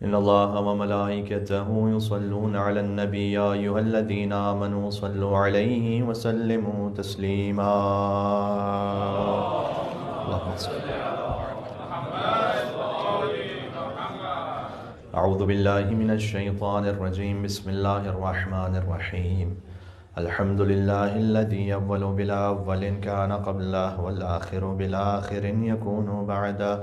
إن الله وملائكته يصلون على النبي يا أيها الذين آمنوا صلوا عليه وسلموا تسليما. اللهم صل. أعوذ بالله من الشيطان الرجيم. بسم الله الرحمن الرحيم. الحمد لله الذي أول بلا أول كان قبله والآخر بلا آخر يكون بعده،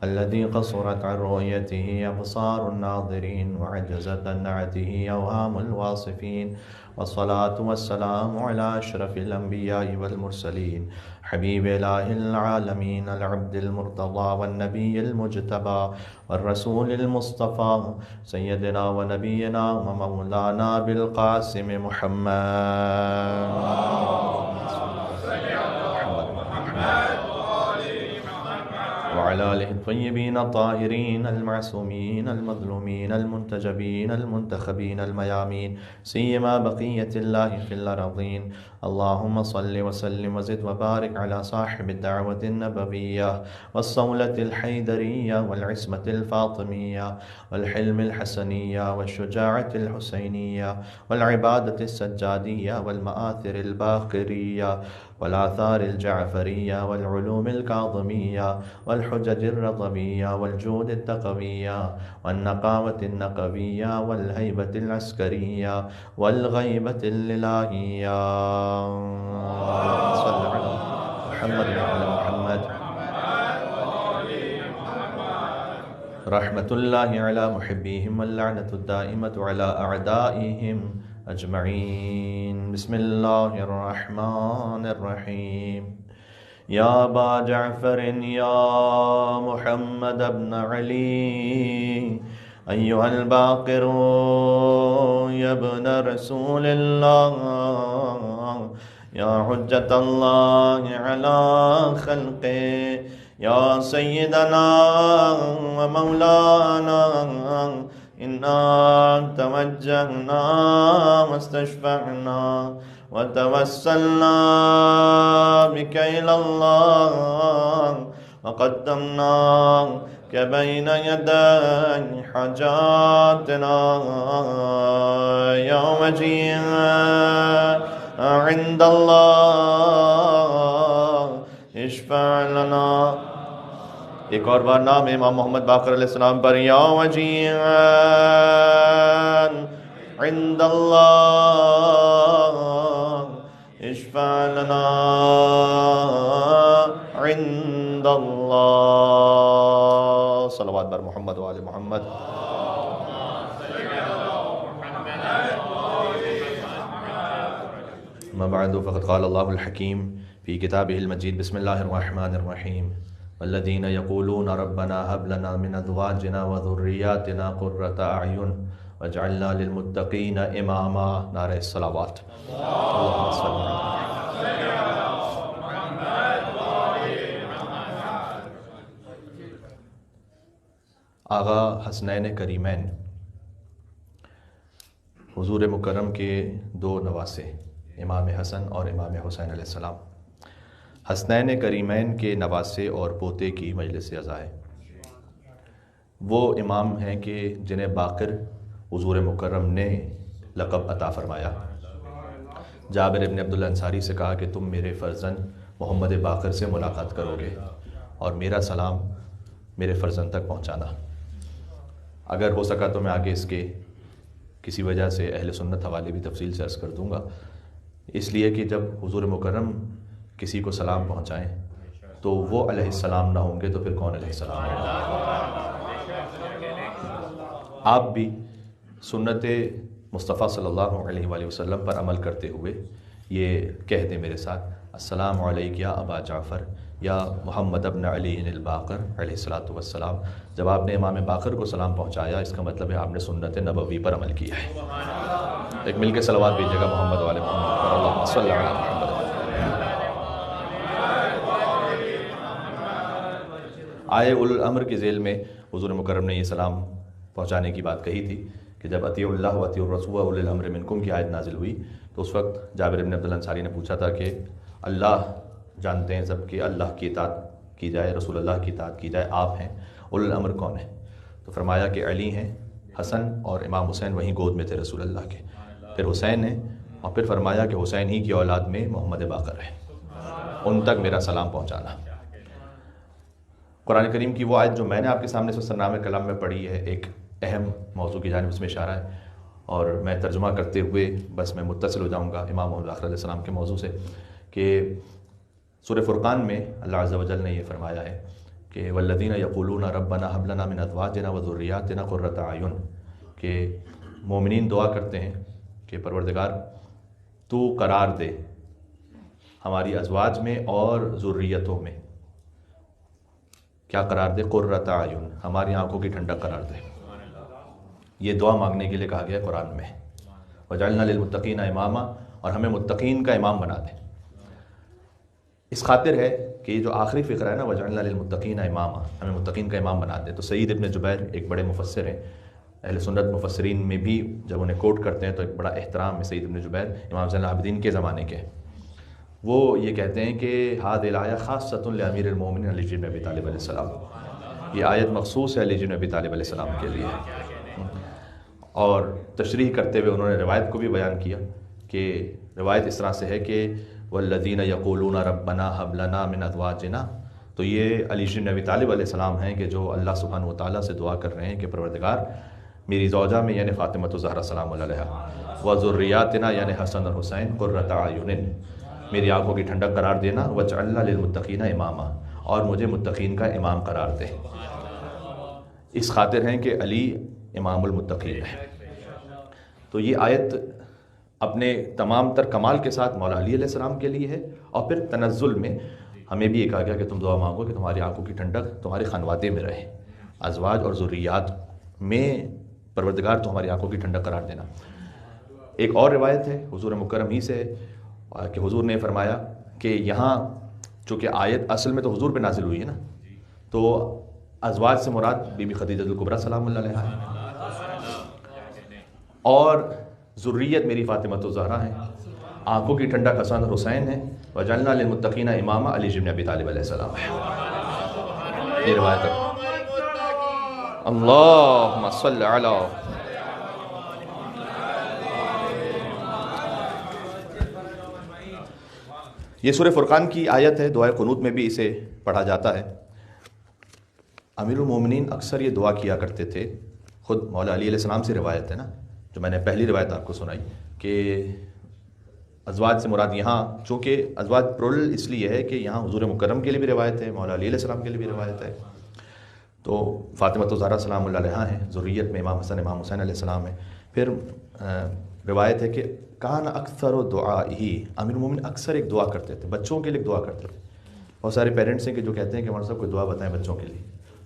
الذي قصرت عن رؤيته أبصار الناظرين وعجزت عن نعته أوهام الواصفين، والصلاة والسلام على أشرف الأنبياء والمرسلين، حبيب إله العالمين، العبد المرتضى والنبي المجتبى والرسول المصطفى، سيدنا ونبينا ومولانا بالقاسم محمد وعلى آله الطيبين الطاهرين المعصومين المظلومين المنتجبين المنتخبين الميامين، سيما بقية الله في الأرضين. اللهم صل وسلم وزد وبارك على صاحب الدعوة النبوية والصولة الحيدرية والعصمة الفاطمية والحلم الحسنية والشجاعة الحسينية والعبادة السجادية والمآثر الباقرية والآثار الجعفرية والعلوم الكاظمية والحجج الرضبية والجود التقوية والنقاوة النقوية والهيبة العسكرية والغيبة الإلهية. صل على محمد وعلى محمد. رحمة الله على محبيهم واللعنة الدائمة على أعدائهم أجمعين. بسم الله الرحمن الرحيم. يا أبا جعفر يا محمد بن علي أيها الباقر يا ابن رسول الله يا حجة الله على خلقه يا سيدنا ومولانا إنا توجهنا واستشفعنا وتوسلنا بك إلى الله وقدمناك بين يدي حاجاتنا يوم جيء عند الله اشفع لنا. ایک اور بار نام امام محمد باقر علیہ السلام پر. یا وجیہاً عند اللہ اشفع لنا عند اللہ. صلوات بر محمد وآل محمد. اما بعد فقد قال اللہ الحکیم فی کتابہ المجید. بسم اللہ الرحمن الرحیم. والذین یقولون ربنا هب لنا من ازواجنا وذریاتنا قرۃ اعین واجعلنا للمتقین اماما. نعرہ الصلوات. اللہم صل علی آغا حسنین کریمین حضور مکرم کے دو نواسے امام حسن اور امام حسین علیہ السلام. حسنین کریمین کے نواسے اور پوتے کی مجلس عزا ہے. وہ امام ہیں کہ جنہیں باقر حضور مکرم نے لقب عطا فرمایا. جابر ابن عبداللہ انصاری سے کہا کہ تم میرے فرزند محمد باقر سے ملاقات کرو گے اور میرا سلام میرے فرزند تک پہنچانا. اگر ہو سکا تو میں آگے اس کے کسی وجہ سے اہل سنت حوالے بھی تفصیل سے عرض کر دوں گا، اس لیے کہ جب حضور مکرم کسی کو سلام پہنچائیں تو وہ علیہ السلام نہ ہوں گے تو پھر کون علیہ السلام ہے؟ آپ بھی سنت مصطفیٰ صلی اللہ علیہ وآلہ وسلم پر عمل کرتے ہوئے یہ کہہ دیں میرے ساتھ: السلام علیک یا ابا جعفر یا محمد ابن علی الباقر علیہ السلام. جب آپ نے امام باقر کو سلام پہنچایا اس کا مطلب ہے آپ نے سنت نبوی پر عمل کیا ہے. ایک مل کے صلوات بھیجیے گا محمد والے محمد پر. اللہم صل علی محمد. آئے اولو الامر کی ذیل میں حضور مکرم نے یہ سلام پہنچانے کی بات کہی تھی کہ جب اطیعوا اللہ و اطیعوا الرسول و اولی الامر منکم کی آیت نازل ہوئی تو اس وقت جابر بن عبداللہ انصاری نے پوچھا تھا کہ اللہ جانتے ہیں سب کہ اللہ کی اطاعت کی جائے، رسول اللہ کی اطاعت کی جائے، آپ ہیں، اولو الامر کون ہے؟ تو فرمایا کہ علی ہیں، حسن اور امام حسین وہیں گود میں تھے رسول اللہ کے، پھر حسین ہیں، اور پھر فرمایا کہ حسین ہی کی اولاد میں محمد باقر ہے، ان تک میرا سلام پہنچانا۔ قرآن کریم کی وہ آیت جو میں نے آپ کے سامنے سرنامۂ کلام میں پڑھی ہے، ایک اہم موضوع کی جانب اس میں اشارہ ہے، اور میں ترجمہ کرتے ہوئے بس میں متصل ہو جاؤں گا امام محمد باقر علیہ السلام کے موضوع سے، کہ سورہ فرقان میں اللہ عز و جل نے یہ فرمایا ہے کہ والذین یقولون ربنا ھب لنا من ازواجنا وذریاتنا قرۃ اعین، کہ مومنین دعا کرتے ہیں کہ پروردگار تو قرار دے ہماری ازواج میں اور ذریتوں میں، کیا قرار دے؟ قرۃ اعین، ہماری آنکھوں کی ٹھنڈک قرار دے۔ یہ دعا مانگنے کے لیے کہا گیا ہے قرآن میں، وجعلنا للمتقین اماما، اور ہمیں متقین کا امام بنا دے۔ اس خاطر ہے کہ یہ جو آخری فقرہ ہے نا، وجعلنا للمتقین اماما، ہمیں متقین کا امام بنا دے، تو سعید ابن جبیر ایک بڑے مفسر ہیں، اہل سنت مفسرین میں بھی جب انہیں کوٹ کرتے ہیں تو ایک بڑا احترام ہے سعید ابن جبیر، امام زین العابدین کے زمانے کے۔ وہ یہ کہتے ہیں کہ ہذہ الآیہ خاصۃ لامیر المومنین علی بن ابی طالب علیہ السلام، یہ آیت مخصوص ہے علی بن ابی طالب علیہ السلام کے لیے۔ اور تشریح کرتے ہوئے انہوں نے روایت کو بھی بیان کیا کہ روایت اس طرح سے ہے کہ والذین یقولون ربنا ھب لنا من ازواجنا، تو یہ علی بن ابی طالب علیہ السلام ہیں کہ جو اللہ سبحانہ و تعالیٰ سے دعا کر رہے ہیں کہ پروردگار میری زوجہ میں یعنی فاطمہ الزہرا سلام اللہ علیہا، وذریاتنا یعنی حسن اور حسین قرۃ اعین، میری آنکھوں کی ٹھنڈک قرار دینا، وجعلنا للمتقین اماما، اور مجھے متقین کا امام قرار دے۔ اس خاطر ہیں کہ علی امام المتقین ہے۔ تو یہ آیت اپنے تمام تر کمال کے ساتھ مولا علی علیہ السلام کے لیے ہے، اور پھر تنزل میں ہمیں بھی یہ کہا گیا کہ تم دعا مانگو کہ تمہاری آنکھوں کی ٹھنڈک تمہارے خانوادے میں رہے، ازواج اور ذریات میں پروردگار تو ہماری آنکھوں کی ٹھنڈک قرار دینا۔ ایک اور روایت ہے حضور مکرم ہی سے کہ حضور نے فرمایا کہ یہاں چونکہ آیت اصل میں تو حضور پہ نازل ہوئی ہے نا، تو ازواج سے مراد بی بی خدیجہ الکبریٰ سلام اللہ علیہا ہے، اور ذریت میری فاطمہ الزہرا ہیں، آنکھوں کی ٹھنڈک حسن اور حسین ہے، وجعلنا للمتقین اماما علی بن ابی طالب علیہ السلام ہے۔ یہ روایت ہے۔ اللہم صل علی، یہ سورہ فرقان کی آیت ہے، دعائے قنوت میں بھی اسے پڑھا جاتا ہے۔ امیر المومنین اکثر یہ دعا کیا کرتے تھے، خود مولا علی علیہ السلام سے روایت ہے نا، جو میں نے پہلی روایت آپ کو سنائی کہ ازواج سے مراد یہاں چونکہ ازواج پرول اس لیے ہے کہ یہاں حضور مکرم کے لیے بھی روایت ہے، مولا علی علیہ السلام کے لیے بھی روایت ہے، تو فاطمہ الزہرا سلام اللہ علیہا ہیں، ذریت میں امام حسن امام حسین علیہ السلام ہیں۔ پھر روایت ہے کہ کان اکثر و دعائی، امیر المومنین اکثر ایک دعا کرتے تھے، بچوں کے لیے دعا کرتے تھے۔ بہت سارے پیرنٹس ہیں کہ جو کہتے ہیں کہ ہمارے صاحب کوئی دعا بتائیں بچوں کے لیے،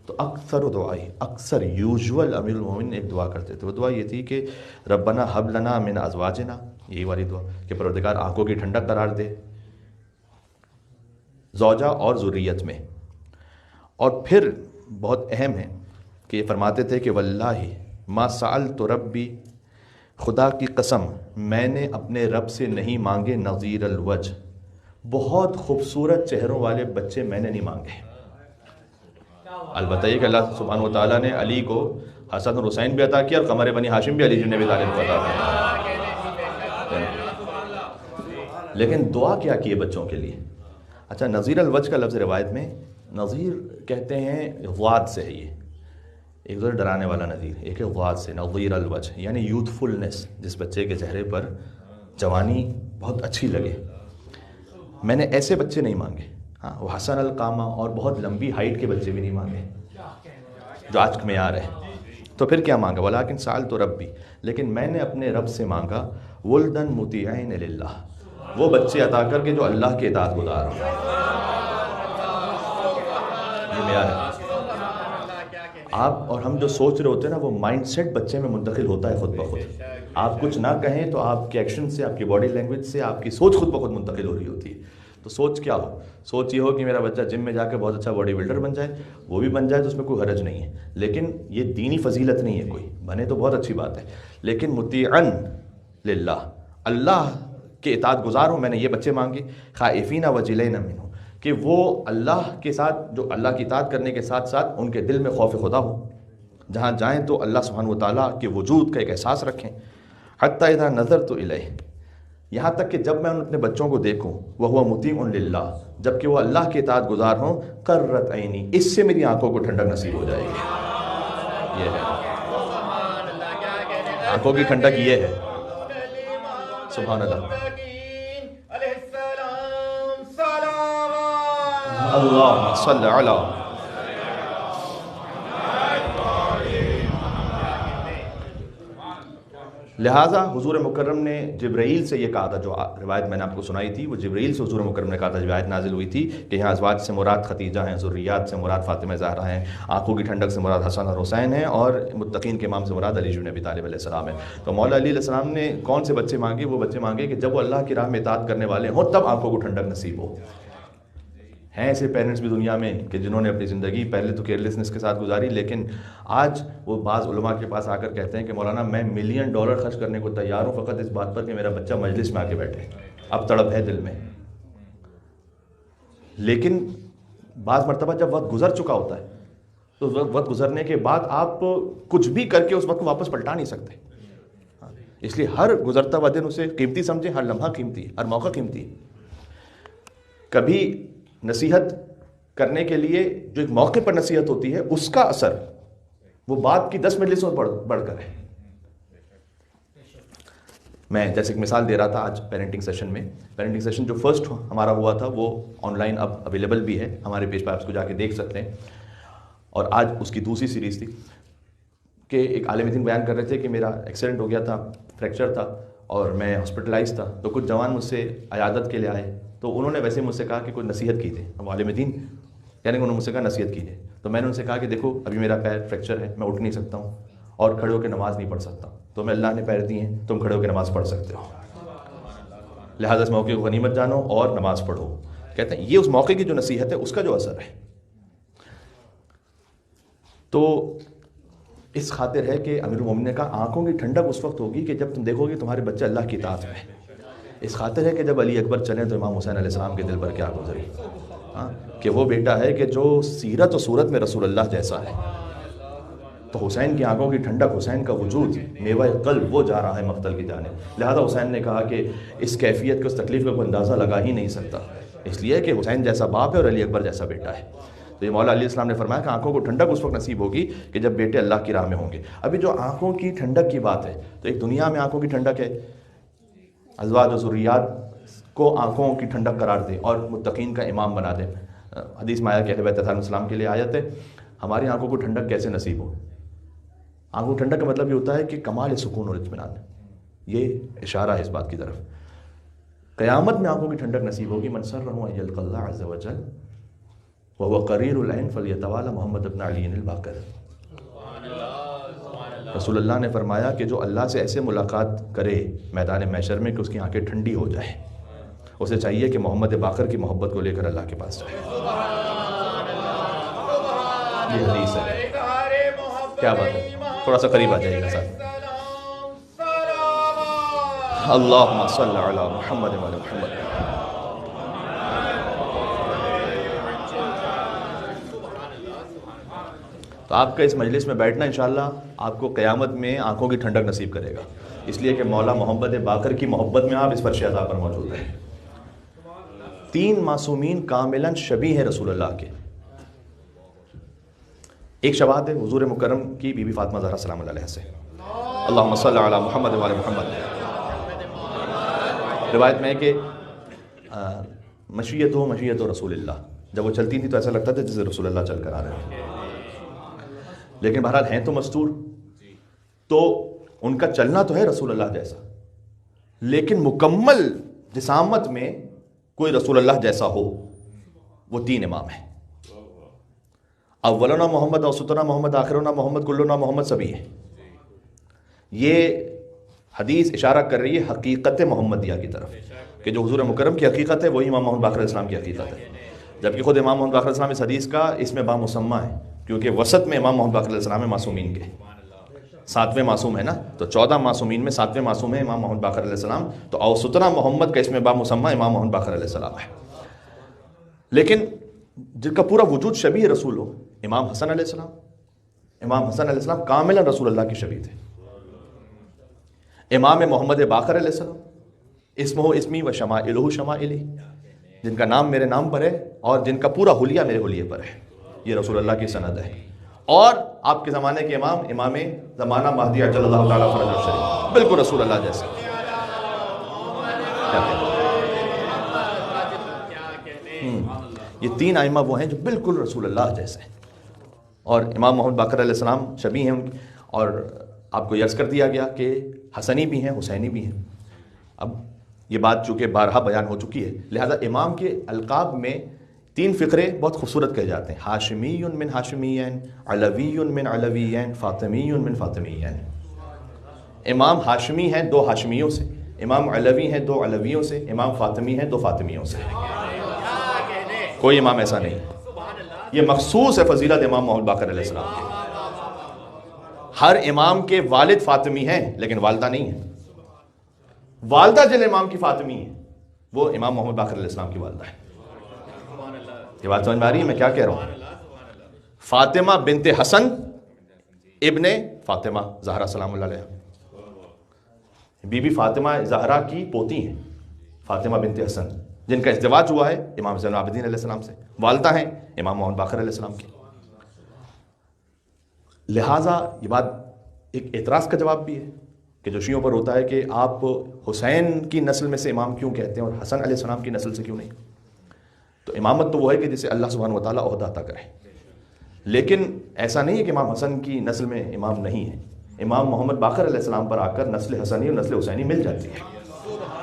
تو اکثر و دعائی، اکثر یوزول امیر المومنین ایک دعا کرتے تھے، وہ دعا یہ تھی کہ ربنا ھب لنا من ازواجنا، یہی والی دعا کہ پروردگار آنکھوں کی ٹھنڈک قرار دے زوجہ اور ذریت میں۔ اور پھر بہت اہم ہے کہ یہ فرماتے تھے کہ واللہ ما سألت ربی، خدا کی قسم میں نے اپنے رب سے نہیں مانگے نظیر الوجہ، بہت خوبصورت چہروں والے بچے میں نے نہیں مانگے۔ البتہ یہ کہ اللہ سبحانہ و تعالیٰ نے علی کو حسن اور حسین بھی عطا کیا اور قمر بنی ہاشم بھی علی بن ابی طالب کو عطا کیا، لیکن دعا کیا کی ہے بچوں کے لیے؟ اچھا، نظیر الوجہ کا لفظ روایت میں نظیر کہتے ہیں غواد سے ہے، یہ ایک ذرا ڈرانے والا نظیر، ایک ہے غواد سے، نظیر الوجہ یعنی یوتھفلنس، جس بچے کے چہرے پر جوانی بہت اچھی لگے۔ میں نے ایسے بچے نہیں مانگے، ہاں وہ حسن القامہ اور بہت لمبی ہائٹ کے بچے بھی نہیں مانگے جو آج کا معیار ہے۔ تو پھر کیا مانگا؟ ولیکن سألت ربی، لیکن میں نے اپنے رب سے مانگا ولدن مطیعین للہ، وہ بچے عطا کر کے جو اللہ کے اطاعت گزار ہوں، یہ معیار ہے۔ آپ اور ہم جو سوچ رہے ہوتے ہیں نا، وہ مائنڈ سیٹ بچے میں منتقل ہوتا ہے خود بخود۔ آپ کچھ نہ کہیں تو آپ کے ایکشن سے، آپ کی باڈی لینگویج سے آپ کی سوچ خود بخود منتقل ہو رہی ہوتی ہے۔ تو سوچ کیا ہو؟ سوچ یہ ہو کہ میرا بچہ جم میں جا کے بہت اچھا باڈی بلڈر بن جائے، وہ بھی بن جائے تو اس میں کوئی حرج نہیں ہے، لیکن یہ دینی فضیلت نہیں ہے، کوئی بنے تو بہت اچھی بات ہے، لیکن مطیعن للہ، اللہ کے اطاعت گزار ہوں۔ میں نے یہ بچے مانگے، خائفین وجلین منہ، کہ وہ اللہ کے ساتھ، جو اللہ کی اطاعت کرنے کے ساتھ ساتھ ان کے دل میں خوف خدا ہو، جہاں جائیں تو اللہ سبحانہ و تعالیٰ کے وجود کا ایک احساس رکھیں. حتی اذا نظرت الیہ، یہاں تک کہ جب میں اپنے بچوں کو دیکھوں وہو مطیع للہ، جب کہ وہ اللہ کے اطاعت گزار ہوں، قرت عینی، اس سے میری آنکھوں کو ٹھنڈک نصیب ہو جائے گی. یہ ہے آنکھوں کی ٹھنڈک، یہ ہے. سبحان اللہ. اللہم صلی علی. لہٰذا حضور مکرم نے جبرائیل سے یہ کہا تھا، جو روایت میں نے آپ کو سنائی تھی، وہ جبرائیل سے حضور مکرم نے کہا تھا، جو آیت نازل ہوئی تھی کہ یہاں ازواج سے مراد خدیجہ ہیں، ذریات سے مراد فاطمہ زہرا ہیں، آنکھوں کی ٹھنڈک سے مراد حسن اور حسین ہیں، اور متقین کے امام سے مراد علی بن ابی طالب علیہ السلام ہے. تو مولا علی علیہ السلام نے کون سے بچے مانگے؟ وہ بچے مانگے کہ جب وہ اللہ کی راہ میں اطاعت کرنے والے ہوں تب آنکھوں کو ٹھنڈک نصیب ہو. ہیں ایسے پیرنٹس بھی دنیا میں کہ جنہوں نے اپنی زندگی پہلے تو کیئرلیسنس کے ساتھ گزاری، لیکن آج وہ بعض علماء کے پاس آ کر کہتے ہیں کہ مولانا میں $1 ملین خرچ کرنے کو تیار ہوں فقط اس بات پر کہ میرا بچہ مجلس میں آ کے بیٹھے. اب تڑپ ہے دل میں. لیکن بعض مرتبہ جب وقت گزر چکا ہوتا ہے تو وقت گزرنے کے بعد آپ کچھ بھی کر کے اس وقت کو واپس پلٹا نہیں سکتے. اس لیے ہر گزرتا ہوا دن اسے قیمتی سمجھیں، ہر لمحہ قیمتی ہے، ہر موقع قیمتی ہے. کبھی نصیحت کرنے کے لیے جو ایک موقع پر نصیحت ہوتی ہے اس کا اثر وہ بات کی 10 مجلسوں بڑھ کر ہے. میں جیسے ایک مثال دے رہا تھا آج پیرنٹنگ سیشن جو فرسٹ ہمارا ہوا تھا وہ آن لائن اب اویلیبل بھی ہے، ہمارے پیج پر آپ اس کو جا کے دیکھ سکتے ہیں. اور آج اس کی دوسری سیریز تھی کہ ایک عالم دین بیان کر رہے تھے کہ میرا ایکسیڈنٹ ہو گیا تھا، فریکچر تھا اور میں ہاسپٹلائز تھا. تو کچھ جوان مجھ سے عیادت کے لیے آئے تو انہوں نے ویسے مجھ سے کہا کہ کوئی نصیحت کیجیے. اب عالم دین یعنی انہوں نے مجھ سے کہا نصیحت کیجیے. تو میں نے ان سے کہا کہ دیکھو ابھی میرا پیر فریکچر ہے، میں اٹھ نہیں سکتا ہوں اور کھڑے ہو کے نماز نہیں پڑھ سکتا. تو میں اللہ نے پیر دیے ہیں، تم کھڑے ہو کے نماز پڑھ سکتے ہو، لہٰذا اس موقع کو غنیمت جانو اور نماز پڑھو. کہتے ہیں یہ اس موقع کی جو نصیحت ہے اس کا جو اثر ہے. تو اس خاطر ہے کہ امیر المومنین نے کہا آنکھوں کی ٹھنڈک اس وقت ہوگی کہ جب تم دیکھو گے تمہارے بچے اللہ کی اطاعت میں. اس خاطر ہے کہ جب علی اکبر چلیں تو امام حسین علیہ السلام کے دل پر کیا گزری، کہ وہ بیٹا ہے کہ جو سیرت و صورت میں رسول اللہ جیسا ہے. تو حسین کی آنکھوں کی ٹھنڈک، حسین کا وجود، میوہ قلب وہ جا رہا ہے مقتل کی جانب. لہذا حسین نے کہا کہ اس کیفیت کو، اس تکلیف کا کوئی اندازہ لگا ہی نہیں سکتا، اس لیے کہ حسین جیسا باپ ہے اور علی اکبر جیسا بیٹا ہے. تو یہ مولا علیہ السلام نے فرمایا کہ آنکھوں کو ٹھنڈک اس وقت نصیب ہوگی کہ جب بیٹے اللہ کی راہ میں ہوں گے. ابھی جو آنکھوں کی ٹھنڈک کی بات ہے تو ایک دنیا میں آنکھوں کی ٹھنڈک ہے، ازواج و ذریات کو آنکھوں کی ٹھنڈک قرار دے اور متقین کا امام بنا دے. حدیث میں آیا کہ اہل بیت علیہ السلام کے لیے آیت ہے ہماری آنکھوں کو ٹھنڈک کیسے نصیب ہو. آنکھوں ٹھنڈک کا مطلب یہ ہوتا ہے کہ کمال سکون اور اطمینان. یہ اشارہ ہے اس بات کی طرف. قیامت میں آنکھوں کی ٹھنڈک نصیب ہوگی. من سرہ ان یلقى اللہ عز وجل وهو قریر العین فلیتوالى محمد بن علی الباقر. رسول اللہ نے فرمایا کہ جو اللہ سے ایسے ملاقات کرے میدان محشر میں کہ اس کی آنکھیں ٹھنڈی ہو جائے، اسے چاہیے کہ محمد باقر کی محبت کو لے کر اللہ کے پاس جائے. یہ حدیث ہے. کیا بات ہے، تھوڑا سا قریب آ جائیے گا ساتھ. اللہم صلی علی محمد و علی محمد. تو آپ کا اس مجلس میں بیٹھنا انشاءاللہ آپ کو قیامت میں آنکھوں کی ٹھنڈک نصیب کرے گا، اس لیے کہ مولا محمد باقر کی محبت میں آپ اس فرش عطا پر موجود ہیں. 3 معصومین کاملاً شبیہ ہیں رسول اللہ کے. ایک شباہت ہے حضور مکرم کی بی بی فاطمہ زہرا سلام اللہ علیہ سے. اللہم صلی علی محمد و علی محمد. روایت میں ہے کہ مشیت و رسول اللہ، جب وہ چلتی تھی تو ایسا لگتا تھا جیسے رسول اللہ چل کر آ رہے ہیں. لیکن بہرحال ہیں تو مستور، تو ان کا چلنا تو ہے رسول اللہ جیسا، لیکن مکمل جسامت میں کوئی رسول اللہ جیسا ہو. وہ 3 امام ہیں. اولنا محمد، اوسطنا محمد، آخرنا محمد، کلنا محمد، سبھی ہیں. یہ حدیث اشارہ کر رہی ہے حقیقت محمدیہ کی طرف کہ جو حضور مکرم کی حقیقت ہے وہی امام محمد باقر علیہ السلام کی حقیقت ہے. جبکہ خود امام محمد باقر علیہ السلام اس حدیث کا اس میں بامسمہ ہے، کیونکہ وسط میں امام محمد باقر علیہ السلام ہے معصومین کے. 7ویں معصوم ہے نا، تو 14 معصومین میں 7ویں معصوم ہے امام محمد باقر علیہ السلام. تو اوسطنا محمد کا اس میں بامسمہ امام محمد باقر علیہ السلام ہے. لیکن جن کا پورا وجود شبیہ رسول ہو، امام حسن علیہ السلام، امام حسن علیہ السلام کاملا رسول اللہ کی شبیہ تھے. امام محمد باقر علیہ السلام اسمہ اسمی و شمائلہ شمائلی، جن کا نام میرے نام پر ہے اور جن کا پورا حلیہ میرے حلیے پر ہے، یہ رسول اللہ کی سند ہے. اور آپ کے زمانے کے امام زمانہ مہدی عجل اللہ تعالیٰ فرجہ الشریف، بالکل رسول اللہ جیسے. یہ تین ائمہ وہ ہیں جو بالکل رسول اللہ جیسے ہیں. اور امام محمد باقر علیہ السلام شبیہ ہیں. اور آپ کو عرض کر دیا گیا کہ حسنی بھی ہیں، حسینی بھی ہیں. اب یہ بات چونکہ بارہا بیان ہو چکی ہے، لہذا امام کے القاب میں 3 فقرے بہت خوبصورت کہے جاتے ہیں: ہاشمی من ہاشمیین، علوی من علویین، فاطمی من فاطمیین. امام ہاشمی ہیں 2 ہاشمیوں سے، امام علوی ہیں 2 علویوں سے، امام فاطمی ہیں 2 فاطمیوں سے. کوئی امام ایسا نہیں. یہ مخصوص ہے فضیلت امام محمد باقر علیہ السلام کی. ہر امام کے والد فاطمی ہیں لیکن والدہ نہیں ہیں. والدہ جن امام کی فاطمی ہے وہ امام محمد باقر علیہ السلام کی والدہ ہے. یہ بات سمجھ میں آ رہی ہے میں کیا کہہ رہا ہوں؟ فاطمہ بنت حسن ابن فاطمہ زہرا سلام اللہ علیہ، بی بی فاطمہ زہرا کی پوتی ہیں فاطمہ بنت حسن، جن کا ازدواج ہوا ہے امام زین العابدین علیہ السلام سے. والدہ ہیں امام محمد باقر علیہ السلام کی. لہٰذا یہ بات ایک اعتراض کا جواب بھی ہے کہ جو شیعوں پر ہوتا ہے کہ آپ حسین کی نسل میں سے امام کیوں کہتے ہیں اور حسن علیہ السلام کی نسل سے کیوں نہیں؟ تو امامت تو وہ ہے کہ جسے اللہ سبحانہ و تعالیٰ عہدہ عطا کرے. لیکن ایسا نہیں ہے کہ امام حسن کی نسل میں امام نہیں ہے. امام محمد باقر علیہ السلام پر آ کر نسل حسنی اور نسل حسینی مل جاتی ہے.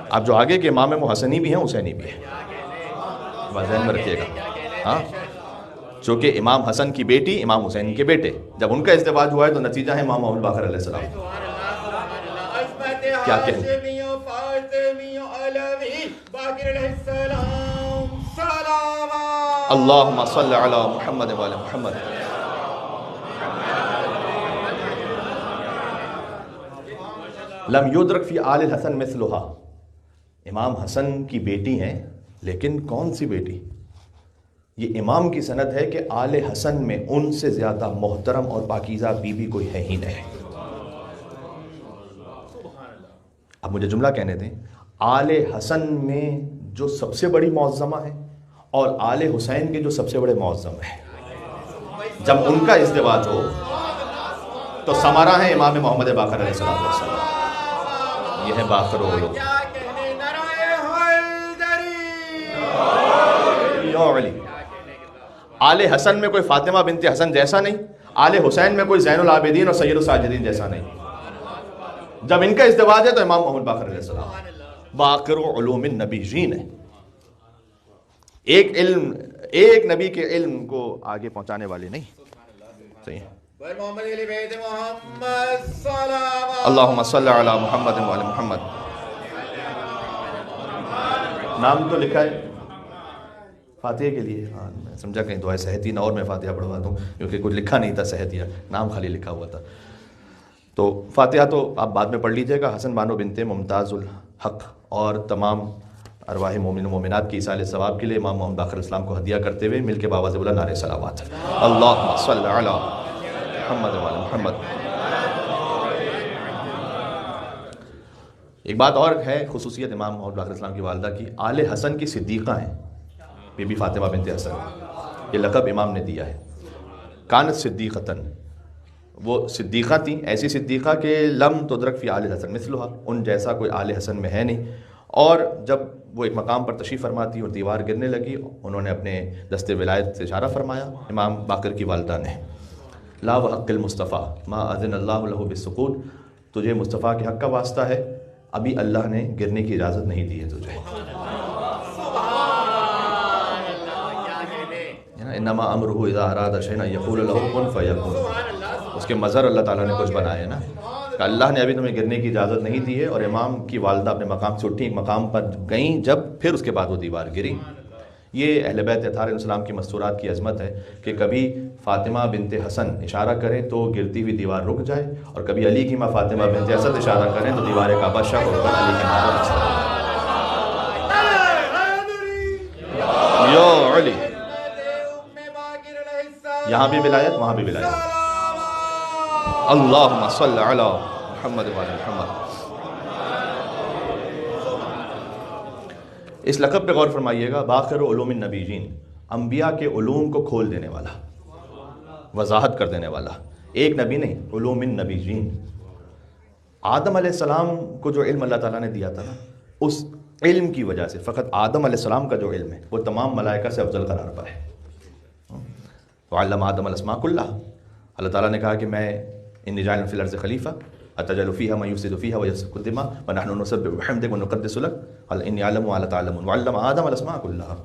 اب جو آگے کے امام حسنی بھی ہیں حسینی بھی ہیں، بات ذہن میں رکھیے گا. ہاں، چونکہ امام حسن کی بیٹی امام حسین کے بیٹے، جب ان کا ازدواج ہوا ہے تو نتیجہ ہے امام محمد باقر علیہ السلام. کیا کہیں؟ اللہم صلی علی محمد و علی محمد. لم یدرک فی آل الحسن مثلہا. امام حسن کی بیٹی ہیں لیکن کون سی بیٹی؟ یہ امام کی سند ہے کہ آل حسن میں ان سے زیادہ محترم اور پاکیزہ بیوی کوئی ہے ہی نہیں. اب مجھے جملہ کہنے دیں، آل حسن میں جو سب سے بڑی معظمہ ہے اور آل حسین کے جو سب سے بڑے معظم ہیں، جب ان کا ازدواج ہو تو ثمرہ ہے امام محمد باقر علیہ السلام. یہ ہے باقر و علو. آل حسن میں کوئی فاطمہ بنت حسن جیسا نہیں، آل حسین میں کوئی زین العابدین اور سید الساجدین جیسا نہیں. جب ان کا ازدواج ہے تو امام محمد باقر علیہ السلام باقر علوم النبیین ہے. ایک نبی کے علم کو آگے پہنچانے والے نہیں. صحیح ہے. اللہم صلی علی محمد و علی محمد. نام تو لکھا ہے فاتحہ کے لیے. ہاں میں سمجھا کہیں دعائے صحت ہی نہ اور میں فاتحہ پڑھوا دوں، کیونکہ کچھ لکھا نہیں تھا صحت، یا نام خالی لکھا ہوا تھا. تو فاتحہ تو آپ بعد میں پڑھ لیجئے گا. حسن بانو بنت ممتاز الحق اور تمام ارواح مومن و مومنات کی ایصال ثواب کے لیے امام محمد باقر السلام کو ہدیہ کرتے ہوئے مل کے باواز بولا نعرہ صلوات. اللہم صلی علی محمد و علی محمد. ایک بات اور ہے خصوصیت امام محمد باقر السلام کی والدہ کی، آل حسن کی صدیقہ ہیں بی بی فاطمہ بنت حسن. یہ لقب امام نے دیا ہے. کانت صدیقتاً، وہ صدیقہ تھیں، ایسی صدیقہ کہ لم تدرک فی آل حسن مثلہا، ان جیسا کوئی آل حسن میں ہے نہیں. اور جب وہ ایک مقام پر تشریف فرما تھی اور دیوار گرنے لگی، انہوں نے اپنے دست ولایت سے اشارہ فرمایا امام باقر کی والدہ نے، لا وحق المصطفیٰ ما اذن اللہ لہ بالسقوط، تجھے مصطفیٰ کے حق کا واسطہ ہے، ابھی اللہ نے گرنے کی اجازت نہیں دی ہے تجھے. انما امرہ اذا اراد شیئا ان یقول لہ کن فیکون. اس کے مظہر اللہ تعالیٰ نے کچھ بنائے نا کہ اللہ نے ابھی تمہیں گرنے کی اجازت نہیں دی ہے. اور امام کی والدہ اپنے مقام سے اٹھی، ایک مقام پر گئیں جب، پھر اس کے بعد وہ دیوار گری. یہ اہل بیت اطہار علیہ السلام کی مستورات کی عظمت ہے کہ کبھی فاطمہ بنت حسن اشارہ کریں تو گرتی ہوئی دیوار رک جائے، اور کبھی علی کی ماں فاطمہ بنت اسد اشارہ کریں تو دیوار کعبہ شق ہو کر علی کے نام پر یا علی. یہاں بھی ولایت وہاں بھی ولایت. اللہم صلی علی محمد وعلی محمد۔ اس لقب پہ غور فرمائیے گا، باخر علوم النبیین، انبیاء کے علوم کو کھول دینے والا، وضاحت کر دینے والا۔ ایک نبی نہیں، علوم النبیین۔ آدم علیہ السلام کو جو علم اللہ تعالیٰ نے دیا تھا نا، اس علم کی وجہ سے فقط آدم علیہ السلام کا جو علم ہے وہ تمام ملائکہ سے افضل قرار پر ہے۔ وعلم آدم الاسماء کلھا، اللہ تعالیٰ نے کہا کہ میں انی جاعل فی الارض خلیفہ اتجعل فیہا من یفسد فیہا ویسفک الدماء ونحن نسبح بحمدک ونقدس لک قال انی اعلم ما لا تعلمون وعلم آدم الاسماء کلھا۔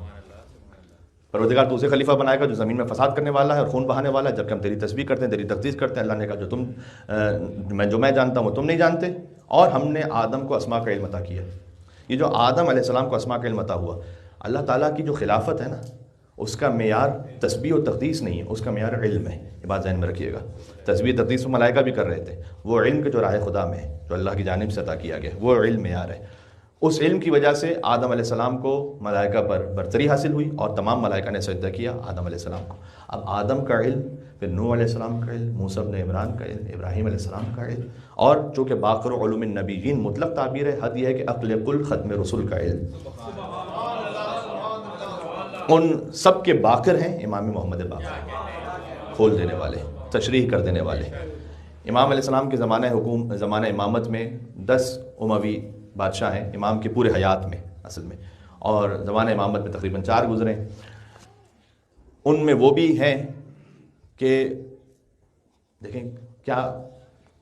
پروردگار تو اسے خلیفہ بنائے گا جو زمین میں فساد کرنے والا ہے اور خون بہانے والا ہے، جبکہ ہم تیری تسبیح کرتے ہیں، تیری تقدیس کرتے ہیں۔ اللہ نے کہا جو میں جانتا ہوں وہ تم نہیں جانتے، اور ہم نے آدم کو اسماء کا علم عطا کیا۔ یہ جو آدم علیہ السلام کو اسماء کا علم عطا ہوا، اللہ تعالیٰ کی جو خلافت ہے نا، اس کا معیار تسبیح و تقدیس نہیں ہے، اس کا معیار علم ہے۔ یہ بات ذہن میں رکھیے گا۔ تسبیح تقدیس ملائکہ بھی کر رہے تھے، وہ علم کے جو راہ خدا میں ہے، جو اللہ کی جانب سے عطا کیا گیا، وہ علم معیار ہے۔ اس علم کی وجہ سے آدم علیہ السلام کو ملائکہ پر برتری حاصل ہوئی، اور تمام ملائکہ نے سجدہ کیا آدم علیہ السلام کو۔ اب آدم کا علم، پھر نوح علیہ السلام کا علم، موسیٰ ابن عمران کا علم، ابراہیم علیہ السلام کا علم، اور چونکہ باقر علوم النبیین مطلق تعبیر ہے، حد یہ ہے کہ عقل کل ختم رسول کا علم، ان سب کے باقر ہیں امام محمد باقر، کھول دینے والے، تشریح کر دینے والے۔ امام علیہ السلام کے زمانہ امامت میں 10 اموی بادشاہ ہیں امام کے پورے حیات میں اصل میں، اور زمانہ امامت میں تقریباً 4 گزرے۔ ان میں وہ بھی ہیں کہ دیکھیں کیا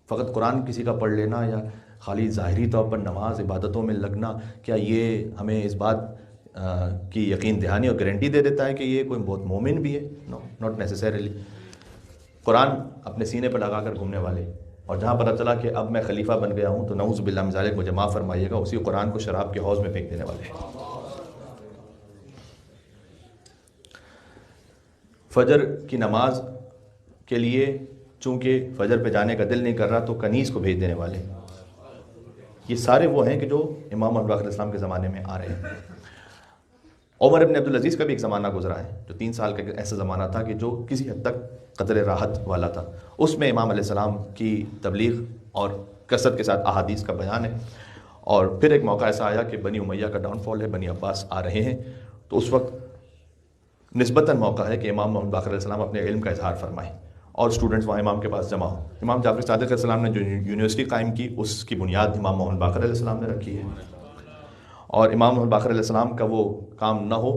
فقط قرآن کسی کا پڑھ لینا یا خالی ظاہری طور پر نماز عبادتوں میں لگنا، کیا یہ ہمیں اس بات کی یقین دہانی اور گارنٹی دے دیتا ہے کہ یہ کوئی بہت مومن بھی ہے؟ نو، ناٹ نیسیسریلی۔ قرآن اپنے سینے پر لگا کر گھومنے والے، اور جہاں پتہ چلا کہ اب میں خلیفہ بن گیا ہوں تو نعوذ باللہ من ذالک مجھے معاف فرمائیے گا، اسی قرآن کو شراب کے حوض میں پھینک دینے والے۔ فجر کی نماز کے لیے چونکہ فجر پہ جانے کا دل نہیں کر رہا تو کنیز کو بھیج دینے والے۔ یہ سارے وہ ہیں کہ جو امام محمد باقر اسلام کے زمانے میں آ رہے ہیں۔ عمر ابن عبدالعزیز کا بھی ایک زمانہ گزرا ہے، جو 3 سال کا ایسا زمانہ تھا کہ جو کسی حد تک قدر راحت والا تھا۔ اس میں امام علیہ السلام کی تبلیغ اور کثرت کے ساتھ احادیث کا بیان ہے۔ اور پھر ایک موقع ایسا آیا کہ بنی امیہ کا ڈاؤن فال ہے، بنی عباس آ رہے ہیں، تو اس وقت نسبتاً موقع ہے کہ امام محمد باقر علیہ السلام اپنے علم کا اظہار فرمائیں، اور اسٹوڈنٹس وہاں امام کے پاس جمع ہوں۔ امام جعفر صادق علیہ السلام نے جو یونیورسٹی قائم کی، اس کی بنیاد امام محمد باقر علیہ السلام نے رکھی ہے، اور امام محمد باقر علیہ السلام کا وہ کام نہ ہو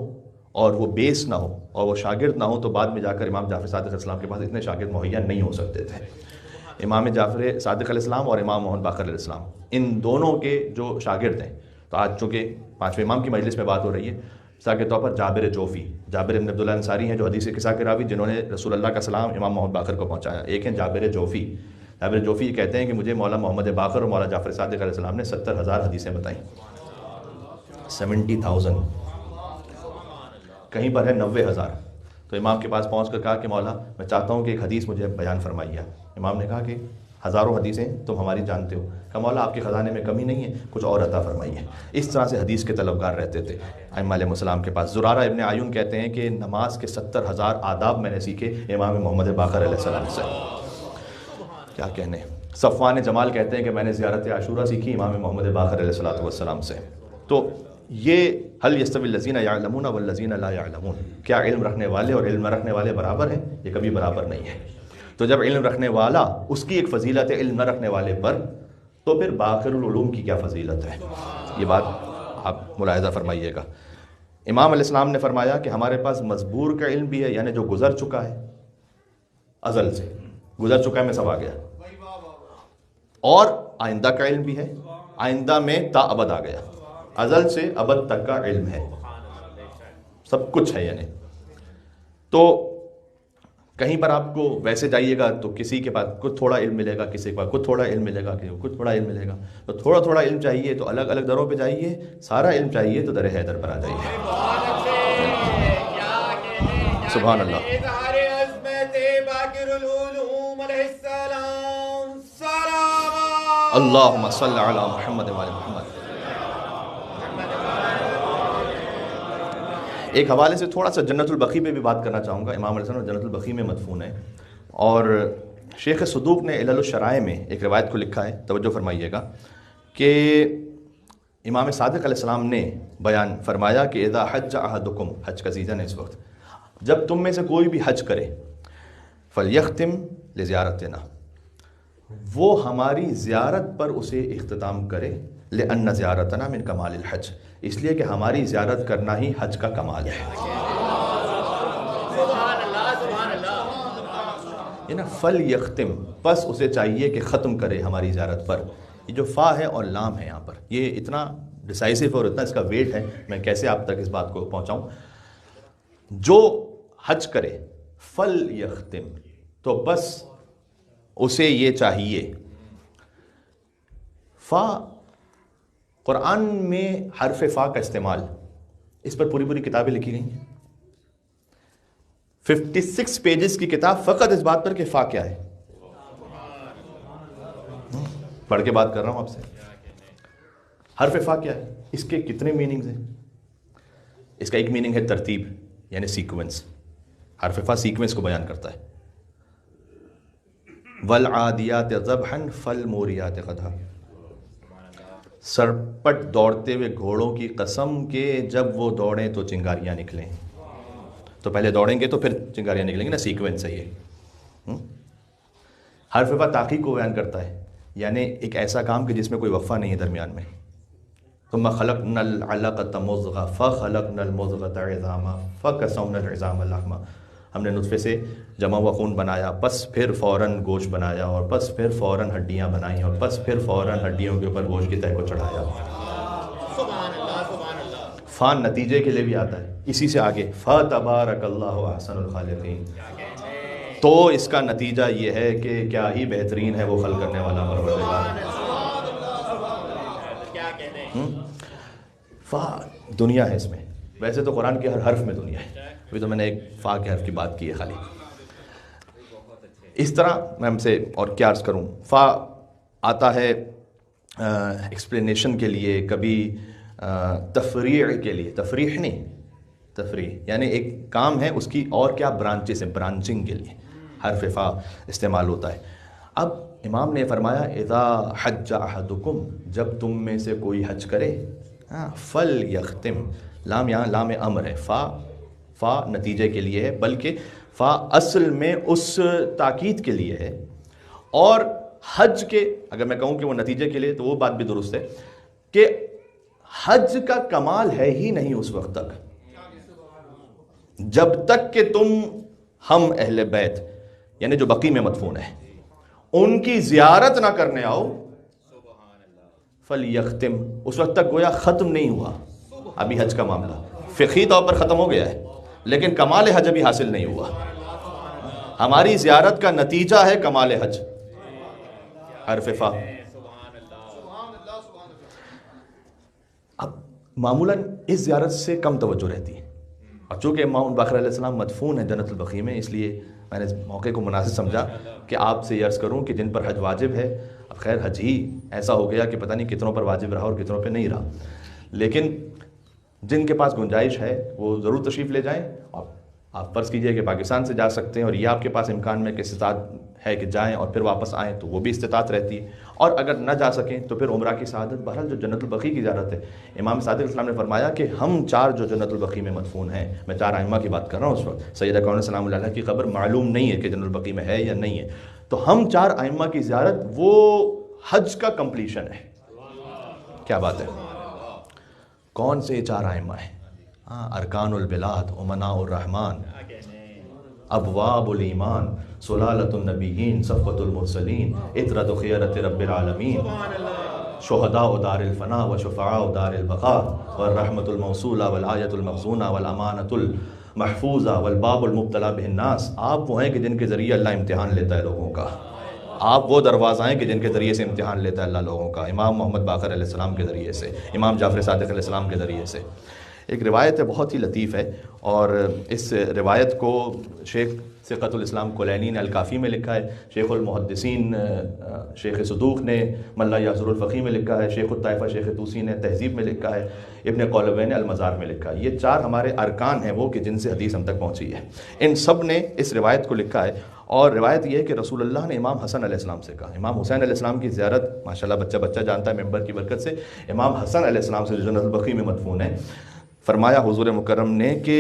اور وہ بیس نہ ہو اور وہ شاگرد نہ ہو تو بعد میں جا کر امام جعفر صادق علیہ السلام کے پاس اتنے شاگرد مہیا نہیں ہو سکتے تھے۔ امام جعفر صادق علیہ السلام اور امام محمد باقر علیہ السلام، ان دونوں کے جو شاگرد ہیں، تو آج چونکہ 5ویں امام کی مجلس میں بات ہو رہی ہے، مثال کے طور پر جابر جوفی، جابر بن عبداللہ انصاری ہیں جو حدیث قصہ کے راوی، جنہوں نے رسول اللہ کا سلام امام محمد باقر کو پہنچایا۔ ایک ہیں جابر جوفی۔ جابر جوفی کہتے ہیں کہ مجھے مولا محمد باقر اور مولا جعفر صادق علیہ السلام نے 70,000 حدیثیں بتائیں، 70,000، کہیں پر ہے 90,000۔ تو امام کے پاس پہنچ کر کہا کہ مولا میں چاہتا ہوں کہ ایک حدیث مجھے بیان فرمائیے۔ امام نے کہا کہ ہزاروں حدیثیں تم ہماری جانتے ہو۔ کہا مولا آپ کے خزانے میں کمی نہیں ہے، کچھ اور عطا فرمائیے۔ اس طرح سے حدیث کے طلبگار رہتے تھے ائمہ علیہ السلام کے پاس۔ زرارہ ابن عیون کہتے ہیں کہ نماز کے 70,000 آداب میں نے سیکھے امام محمد باقر علیہ السلام سے، کیا کہنے۔ صفوان جمال کہتے ہیں کہ میں نے زیارت عاشورہ سیکھی امام محمد باقر علیہ السلام سے۔ تو یہ حل یستوی الذین یعلمون والذین لا یعلمون، کیا علم رکھنے والے اور علم نہ رکھنے والے برابر ہیں؟ یہ کبھی برابر نہیں ہے۔ تو جب علم رکھنے والا اس کی ایک فضیلت ہے علم نہ رکھنے والے پر، تو پھر باقر العلوم کی کیا فضیلت ہے؟ یہ بات آپ ملاحظہ فرمائیے گا۔ امام علیہ السلام نے فرمایا کہ ہمارے پاس مزبور کا علم بھی ہے، یعنی جو گزر چکا ہے، ازل سے گزر چکا ہے، میں سب آ گیا، اور آئندہ کا علم بھی ہے، آئندہ میں تا ابد آ گیا، ازل سے ابد تک کا علم ہے، سب کچھ ہے یعنی۔ تو کہیں پر آپ کو ویسے جائیے گا تو کسی کے پاس کچھ تھوڑا علم ملے گا، کسی کے پاس کچھ تھوڑا علم ملے گا، کسی کو کچھ تھوڑا علم ملے گا۔ تو تھوڑا تھوڑا علم چاہیے تو الگ الگ دروں پہ جائیے، سارا علم چاہیے تو در حیدر پر آ جائیے۔ سبحان اللہ۔ اللہم صلی علی محمد وعلی محمد۔ ایک حوالے سے تھوڑا سا جنت البقیع پہ بھی بات کرنا چاہوں گا۔ امام علیہ السلام جنت البقیع میں مدفون ہے، اور شیخ صدوق نے علل الشرائع میں ایک روایت کو لکھا ہے، توجہ فرمائیے گا، کہ امام صادق علیہ السلام نے بیان فرمایا کہ اذا حج احدکم، حج کا سیزن ہے اس وقت، جب تم میں سے کوئی بھی حج کرے فلیختم لزیارتنا، وہ ہماری زیارت پر اسے اختتام کرے، لأن زیارتنا من کمال الحج، اس لیے کہ ہماری زیارت کرنا ہی حج کا کمال ہے۔ یہ نا فلیختم، بس اسے چاہیے کہ ختم کرے ہماری زیارت پر۔ یہ جو فا ہے اور لام ہے یہاں پر، یہ اتنا ڈیسائسو اور اتنا اس کا ویٹ ہے، میں کیسے آپ تک اس بات کو پہنچاؤں۔ جو حج کرے فلیختم، تو بس اسے یہ چاہیے۔ فا، قرآن میں حرف فا کا استعمال، اس پر پوری کتابیں لکھی گئی ہیں، 56 پیجز کی کتاب فقط اس بات پر کہ فا کیا ہے۔ پڑھ کے بات کر رہا ہوں آپ سے، حرف فا کیا ہے، اس کے کتنے میننگز ہیں۔ اس کا ایک میننگ ہے ترتیب، یعنی سیکوینس، حرف فا سیکوینس کو بیان کرتا ہے۔ والعادیات ضبحا فالموریات قدحا، سرپٹ دوڑتے ہوئے گھوڑوں کی قسم کہ جب وہ دوڑیں تو چنگاریاں نکلیں۔ تو پہلے دوڑیں گے تو پھر چنگاریاں نکلیں گے نا، سیکوینس ہے یہ۔ حرف فا تحقیق کو بیان کرتا ہے، یعنی ایک ایسا کام کہ جس میں کوئی وقفہ نہیں ہے درمیان میں۔ ثم خلقنا العلقۃ مضغۃ فخلقنا المضغۃ عظاما فکسونا العظام لحما، ہم نے نطفے سے جمع ہوا خون بنایا، پس پھر فوراً گوشت بنایا، اور پس پھر فوراً ہڈیاں بنائیں، اور پس پھر فوراً ہڈیوں کے اوپر گوشت کی تہہ کو چڑھایا۔ فان نتیجے کے لیے بھی آتا ہے، اسی سے آگے فتبارک اللہ احسن الخالقین، تو اس کا نتیجہ یہ ہے کہ کیا ہی بہترین ہے وہ خلق کرنے والا پروردگار۔ فا دنیا ہے اس میں، ویسے تو قرآن کے ہر حرف میں دنیا ہے، ابھی تو میں نے ایک فا کے حرف کی بات کی ہے خالی۔ اس طرح میں ہم سے اور کیا عرض کروں، فا آتا ہے ایکسپلینیشن کے لیے، کبھی تفریع کے لیے، تفریح نہیں، تفریح یعنی ایک کام ہے اس کی اور کیا برانچز ہیں، برانچنگ کے لیے حرف فا استعمال ہوتا ہے۔ اب امام نے فرمایا اذا حج احدکم، جب تم میں سے کوئی حج کرے، فلیختم، لام یہاں لام امر ہے، فا نتیجے کے لیے ہے، بلکہ فا اصل میں اس تاکید کے لیے ہے، اور حج کے اگر میں کہوں کہ وہ نتیجے کے لیے تو وہ بات بھی درست ہے کہ حج کا کمال ہے ہی نہیں اس وقت تک جب تک کہ تم ہم اہل بیت یعنی جو بقی میں مدفون ہے ان کی زیارت نہ کرنے آؤ، فلیختم، اس وقت تک گویا ختم نہیں ہوا ابھی حج کا معاملہ، فقہی طور پر ختم ہو گیا ہے لیکن کمال حج ابھی حاصل نہیں ہوا۔ ہماری زیارت کا نتیجہ ہے کمال حج، حرف فا۔ اب معمولاً اس زیارت سے کم توجہ رہتی ہے، اور چونکہ امام باقر علیہ السلام مدفون ہے جنت البقیع میں، اس لیے میں نے اس موقع کو مناسب سمجھا کہ آپ سے یہ عرض کروں کہ جن پر حج واجب ہے، اب خیر حج ہی ایسا ہو گیا کہ پتہ نہیں کتنوں پر واجب رہا اور کتنوں پہ نہیں رہا، لیکن جن کے پاس گنجائش ہے وہ ضرور تشریف لے جائیں۔ اور آپ فرض کیجئے کہ پاکستان سے جا سکتے ہیں اور یہ آپ کے پاس امکان میں کہ استطاعت ہے کہ جائیں اور پھر واپس آئیں تو وہ بھی استطاعت رہتی ہے، اور اگر نہ جا سکیں تو پھر عمرہ کی سعادت۔ بہرحال جو جنت البقیع کی زیارت ہے، امام صادق علیہ السلام نے فرمایا کہ ہم چار جو جنت البقیع میں مدفون ہیں، میں چار ائمہ کی بات کر رہا ہوں اس وقت، سیدہ کون سلام اللہ علیہ کی قبر معلوم نہیں ہے کہ جنت البقیع میں ہے یا نہیں ہے، تو ہم چار ائمہ کی زیارت وہ حج کا کمپلیشن ہے۔ کیا بات ہے، کون سے چار ائمہ ہیں؟ ارکان البلاد، امناء الرحمن، ابواب الایمان، سلالۃ النبیین، صفوۃ المرسلین، عطرۃ خیرۃ رب العالمین، شہداء دار الفنا و شفعاء دار البقاء، والرحمۃ الموصولہ والآیۃ المخزونہ والامانۃ المحفوظہ والباب المبتلی بہ الناس۔ آپ وہ ہیں کہ جن کے ذریعے اللہ امتحان لیتا ہے لوگوں کا، آپ وہ دروازہ ہیں کہ جن کے ذریعے سے امتحان لیتا ہے اللہ لوگوں کا، امام محمد باقر علیہ السلام کے ذریعے سے، امام جعفر صادق علیہ السلام کے ذریعے سے۔ ایک روایت ہے بہت ہی لطیف ہے، اور اس روایت کو شیخ ثقۃ الاسلام کلینی نے الکافی میں لکھا ہے، شیخ المحدثین شیخ صدوق نے من لا یحضر الفقیہ میں لکھا ہے، شیخ الطائفہ شیخ طوسی نے تہذیب میں لکھا ہے، ابن قولوی نے المزار میں لکھا ہے۔ یہ چار ہمارے ارکان ہیں وہ کہ جن سے حدیث ہم تک پہنچی ہے، ان سب نے اس روایت کو لکھا ہے، اور روایت یہ ہے کہ رسول اللہ نے امام حسن علیہ السلام سے کہا، امام حسین علیہ السلام کی زیارت ماشاءاللہ بچہ بچہ جانتا ہے ممبر کی برکت سے، امام حسن علیہ السلام سے جو جنت البقیع میں مدفون ہے، فرمایا حضور مکرم نے کہ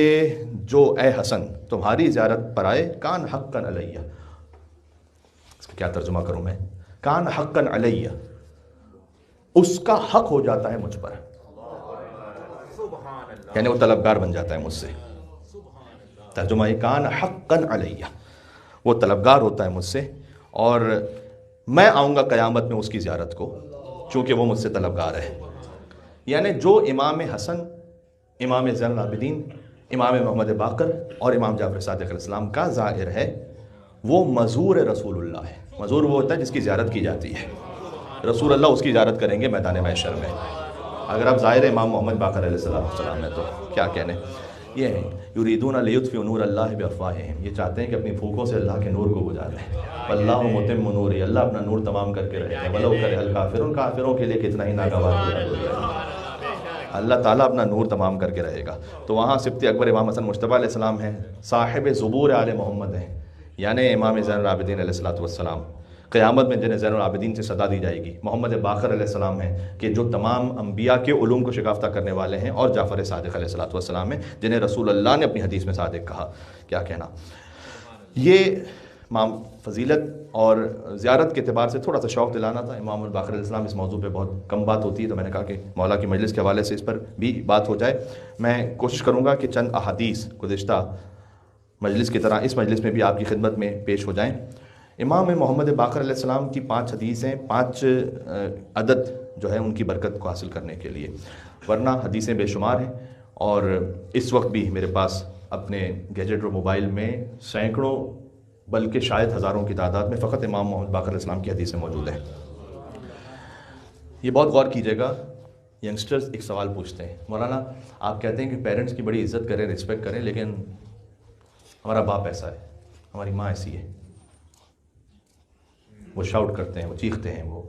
جو اے حسن تمہاری زیارت پر آئے، کان حقا علیہ، اس کا کیا ترجمہ کروں میں، کان حقا علیہ، اس کا حق ہو جاتا ہے مجھ پر، یعنی وہ طلبگار بن جاتا ہے مجھ سے، ترجمہ یہ کان حقا علیہ، وہ طلبگار ہوتا ہے مجھ سے، اور میں آؤں گا قیامت میں اس کی زیارت کو، چونکہ وہ مجھ سے طلبگار ہے۔ یعنی جو امام حسن، امام زین العابدین، امام محمد باقر اور امام جعفر صادق علیہ السلام کا زائر ہے، وہ مزور رسول اللہ ہے۔ مزور وہ ہوتا ہے جس کی زیارت کی جاتی ہے، رسول اللہ اس کی زیارت کریں گے میدان محشر میں۔ اگر آپ زائر امام محمد باقر علیہ السلام ہے تو کیا کہنے، یہ ہے یریدون لیطفئوا نور اللہ بافواہہم، یہ چاہتے ہیں کہ اپنی پھونکوں سے اللہ کے نور کو بجھا دیں، واللہ متم نورہ، اللہ اپنا نور تمام کر کے رہے گا، ولو کرہ الکافرون، کافروں کے لیے کتنا ہی ناگوار ہے، اللہ تعالیٰ اپنا نور تمام کر کے رہے گا۔ تو وہاں سبط اکبر امام حسن مجتبیٰ علیہ السلام ہیں، صاحب زبور آل محمد ہیں، یعنی امام زین العابدین علیہ السلام، قیامت میں جنہیں زین العابدین سے صدا دی جائے گی۔ محمد باقر علیہ السلام ہیں کہ جو تمام انبیاء کے علوم کو شکافتہ کرنے والے ہیں، اور جعفر صادق علیہ السلام ہیں جنہیں رسول اللہ نے اپنی حدیث میں صادق کہا، کیا کہنا۔ یہ فضیلت اور زیارت کے اعتبار سے تھوڑا سا شوق دلانا تھا۔ امام الباقر علیہ السلام اس موضوع پہ بہت کم بات ہوتی ہے، تو میں نے کہا کہ مولا کی مجلس کے حوالے سے اس پر بھی بات ہو جائے۔ میں کوشش کروں گا کہ چند احادیث گزشتہ مجلس کی طرح اس مجلس میں بھی آپ کی خدمت میں پیش ہو جائیں۔ امام محمد باقر علیہ السلام کی 5 حدیثیں، 5 عدد جو ہے ان کی برکت کو حاصل کرنے کے لیے، ورنہ حدیثیں بے شمار ہیں، اور اس وقت بھی میرے پاس اپنے گیجٹ اور موبائل میں سینکڑوں بلکہ شاید ہزاروں کی تعداد میں فقط امام محمد باقر علیہ السلام کی حدیثیں موجود ہیں۔ یہ بہت غور کیجیے گا، ینگسٹرز ایک سوال پوچھتے ہیں، مولانا آپ کہتے ہیں کہ پیرنٹس کی بڑی عزت کریں، رسپیکٹ کریں، لیکن ہمارا باپ ایسا ہے، ہماری ماں ایسی ہے، وہ شاؤٹ کرتے ہیں، وہ چیختے ہیں، وہ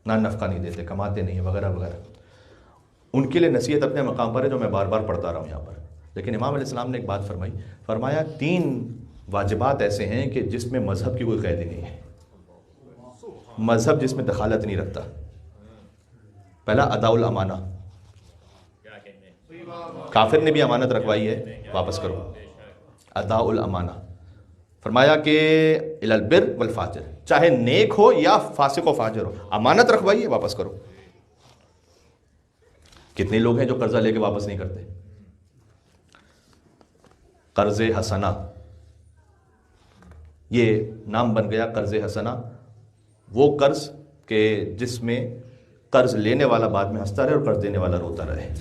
نان نفقہ نہیں دیتے، کماتے نہیں ہیں، وغیرہ وغیرہ۔ ان کے لیے نصیحت اپنے مقام پر ہے جو میں بار بار پڑھتا رہا ہوں یہاں پر، لیکن امام علیہ السلام نے ایک بات فرمایا 3 واجبات ایسے ہیں کہ جس میں مذہب کی کوئی قید ہی نہیں ہے، مذہب جس میں دخالت نہیں رکھتا۔ پہلا اداء الامانہ، کافر نے بھی امانت رکھوائی ہے، واپس کرو، اداء الامانہ۔ فرمایا کہ الی البر والفاجر، چاہے نیک ہو یا فاسق و فاجر ہو، امانت رکھوائی ہے، واپس کرو۔ کتنے لوگ ہیں جو قرضہ لے کے واپس نہیں کرتے؟ قرض حسنہ، یہ نام بن گیا قرض حسنہ، وہ قرض کہ جس میں قرض لینے والا بعد میں ہنستا رہے اور قرض دینے والا روتا رہے۔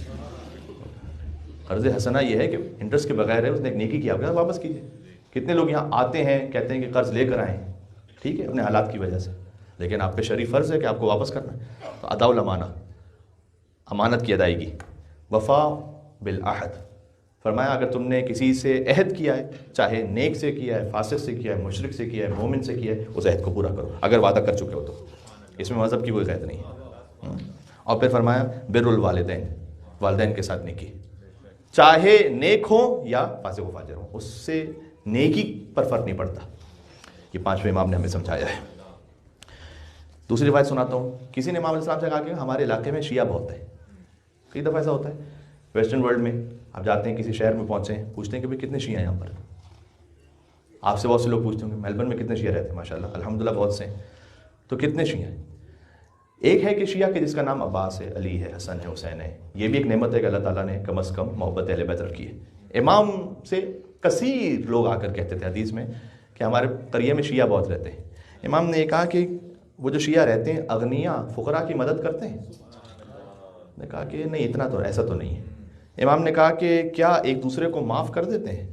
قرض حسنہ یہ ہے کہ انٹرسٹ کے بغیر ہے، اس نے ایک نیکی کی، آپ کہتے ہیں واپس کیجیے۔ کتنے لوگ یہاں آتے ہیں کہتے ہیں کہ قرض لے کر آئیں، ٹھیک ہے اپنے حالات کی وجہ سے، لیکن آپ پہ شرعی فرض ہے کہ آپ کو واپس کرنا ہے۔ تو اداء الامانہ، امانت کی ادائیگی۔ وفا بالعہد، فرمایا اگر تم نے کسی سے عہد کیا ہے، چاہے نیک سے کیا ہے، فاسق سے کیا ہے، مشرک سے کیا ہے، مومن سے کیا ہے، اس عہد کو پورا کرو اگر وعدہ کر چکے ہو تو، اس میں مذہب کی کوئی قید نہیں ہے۔ اور پھر فرمایا بر الوالدین، والدین کے ساتھ نیکی، چاہے نیک ہو یا فاسق و فاجر ہو، اس سے نیکی پر فرق نہیں پڑتا۔ یہ 5ویں امام نے ہمیں سمجھایا ہے۔ دوسری روایت سناتا ہوں، کسی نے امام علیہ السلام سے کہا کہ ہمارے علاقے میں شیعہ بہت ہے۔ کئی دفعہ ایسا ہوتا ہے ویسٹرن ورلڈ میں، آپ جاتے ہیں کسی شہر میں پہنچے ہیں، پوچھتے ہیں کہ بھئی کتنے شیعہ ہیں یہاں پر؟ آپ سے بہت سے لوگ پوچھتے ہوں گے میلبرن میں کتنے شیعہ رہتے ہیں؟ ماشاءاللہ الحمدللہ بہت سے ہیں۔ تو کتنے شیعہ ہیں؟ ایک ہے کہ شیعہ کہ جس کا نام عباس ہے، علی ہے، حسن ہے، حسین ہے، یہ بھی ایک نعمت ہے کہ اللہ تعالیٰ نے کم از کم محبت اہل بیت رکھی ہے۔ امام سے کثیر لوگ آ کر کہتے تھے حدیث میں کہ ہمارے قریے میں شیعہ بہت رہتے ہیں۔ امام نے یہ کہا کہ وہ جو شیعہ رہتے ہیں اغنیاء فقراء کی مدد کرتے ہیں؟ نے کہا کہ نہیں، اتنا تو ایسا تو نہیں ہے۔ امام نے کہا کہ کیا ایک دوسرے کو معاف کر دیتے ہیں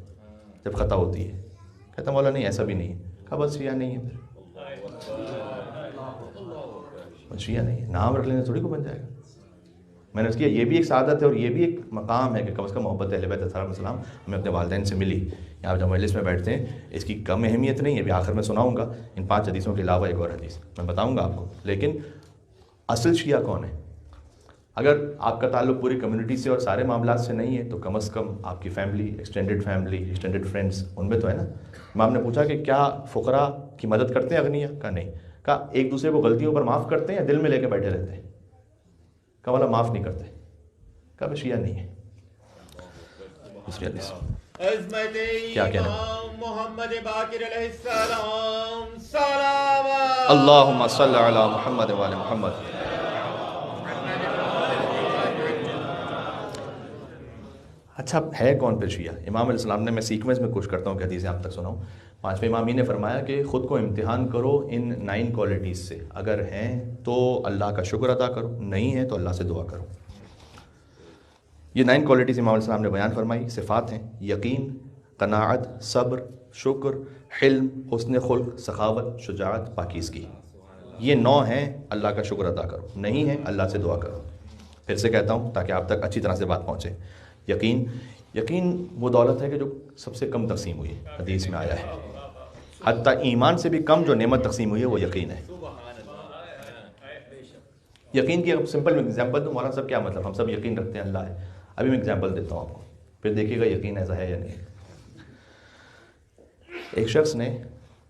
جب خطا ہوتی ہے؟ کہتا مولا نہیں، ایسا بھی نہیں ہے۔ کہا بس شیعہ نہیں ہے، پھر شیعہ نہیں ہے، نام رکھ لینے تھوڑی کو بن جائے گا۔ میں نے اس کیا یہ بھی ایک سعادت ہے اور یہ بھی ایک مقام ہے کہ کم از کم محبت اہل بیت علیہ السلام ہمیں اپنے والدین سے ملی۔ یہاں جب مجلس میں بیٹھتے ہیں اس کی کم اہمیت نہیں ہے، ابھی آخر میں سناؤں گا ان 5 حدیثوں کے علاوہ ایک اور حدیث میں بتاؤں گا آپ کو، لیکن اصل شیعہ کون ہے؟ اگر آپ کا تعلق پوری کمیونٹی سے اور سارے معاملات سے نہیں ہے تو کم از کم آپ کی فیملی، ایکسٹینڈڈ فرینڈس، ان میں تو ہے نا. امام نے پوچھا کہ کیا فقراء کی مدد کرتے ہیں اغنیا؟ کہا نہیں. کہا ایک دوسرے کو غلطیوں پر معاف کرتے ہیں یا دل میں لے کے بیٹھے رہتے ہیں؟ کہا والا معاف نہیں کرتے. کہا بس شیعہ نہیں ہے. دوسری حدیث کیا کہنا؟ محمد باقر علیہ السلام صلوات اللہم صلی علی محمد وعلی محمد. اچھا ہے کون پھر شیعہ؟ امام علیہ السلام نے، میں سیکوینس میں کوشش کرتا ہوں کہ حدیثیں آپ تک سناؤں. پانچویں امام ہی نے فرمایا کہ خود کو امتحان کرو ان 9 کوالٹیز سے. اگر ہیں تو اللہ کا شکر ادا کرو، نہیں ہے تو اللہ سے دعا کرو. یہ 9 کوالٹیز امام علیہ السلام نے بیان فرمائی. صفات ہیں: یقین، قناعت، صبر، شکر، حلم، حسن خلق، سخاوت، شجاعت، پاکیزگی. یہ 9 ہیں. اللہ کا شکر ادا کرو، نہیں ہے اللہ سے دعا کرو. پھر سے کہتا ہوں تاکہ آپ تک اچھی طرح سے بات پہنچے. یقین وہ دولت ہے کہ جو سب سے کم تقسیم ہوئی ہے، حدیث میں آیا ہے. حتیٰ ایمان سے بھی کم جو نعمت تقسیم ہوئی ہے وہ یقین ہے. یقین کی سمپل میں ایگزامپل دوں. مولانا صاحب کیا مطلب؟ ہم سب یقین رکھتے ہیں اللہ ہے. ابھی میں ایگزامپل دیتا ہوں آپ کو، پھر دیکھیے گا یقین ایسا ہے یا نہیں. ایک شخص نے،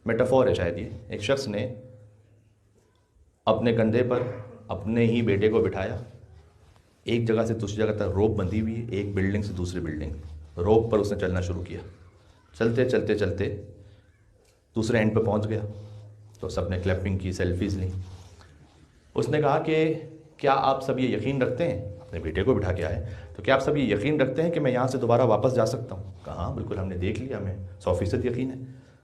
میٹافور ہے شاید یہ، ایک شخص نے اپنے کندھے پر اپنے ہی بیٹے کو بٹھایا. ایک جگہ سے دوسری جگہ تک روپ بندھی ہوئی ہے، ایک بلڈنگ سے دوسری بلڈنگ. روپ پر اس نے چلنا شروع کیا. چلتے چلتے چلتے دوسرے اینڈ پہ پہنچ گیا تو سب نے کلیپنگ کی، سیلفیز لیں. اس نے کہا کہ کیا آپ سب یہ یقین رکھتے ہیں، اپنے بیٹے کو بٹھا کے آئے، تو کیا آپ سب یہ یقین رکھتے ہیں کہ میں یہاں سے دوبارہ واپس جا سکتا ہوں؟ کہا ہاں بالکل، ہم نے دیکھ لیا، ہمیں 100% یقین ہے.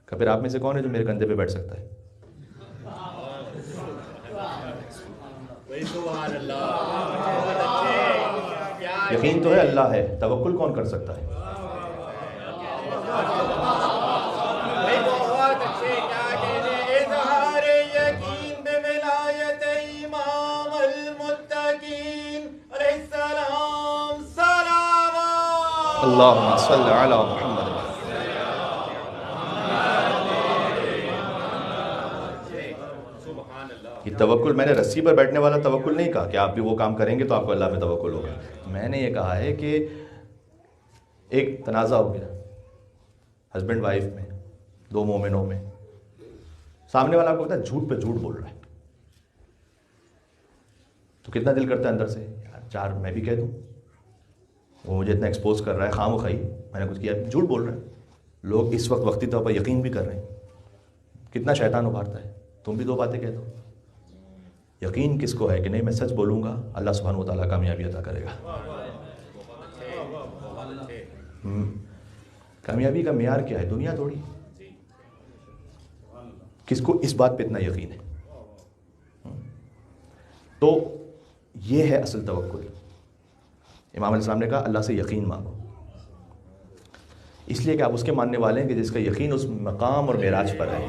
کہ پھر آپ میں سے کون ہے جو میرے کندھے پہ بیٹھ سکتا ہے؟ یقین تو ہے اللہ ہے، توکل کون کر سکتا ہے؟ بہت اچھے. کیا کہنے اظہار یقین بے ولایت امام المتقین علیہ السلام صلوات اللہم صلی علی محمد. یہ توکل، میں نے رسی پر بیٹھنے والا توکل نہیں کہا کہ آپ بھی وہ کام کریں گے تو آپ کو اللہ پہ توکل ہوگا. میں نے یہ کہا ہے کہ ایک تنازع ہو گیا ہسبینڈ وائف میں، 2 مومنوں میں. سامنے والا آپ کو پتا ہے جھوٹ پہ جھوٹ بول رہا ہے، تو کتنا دل کرتا ہے اندر سے یار 4 میں بھی کہہ دوں. وہ مجھے اتنا ایکسپوز کر رہا ہے، خواہ مخواہ میں نے کچھ کیا، جھوٹ بول رہا ہے. لوگ اس وقت وقتی طور پر یقین بھی کر رہے ہیں. کتنا شیطان ابھارتا ہے، تم بھی 2 باتیں کہہ دو. یقین کس کو ہے کہ نہیں میں سچ بولوں گا اللہ سبحانہ و تعالیٰ کامیابی عطا کرے گا. کامیابی کا معیار کیا ہے؟ دنیا تھوڑی. کس کو اس بات پہ اتنا یقین ہے؟ تو یہ ہے اصل توکل. امام علیہ السلام نے کہا اللہ سے یقین مانگو، اس لیے کہ آپ اس کے ماننے والے ہیں کہ جس کا یقین اس مقام اور معراج پر ہے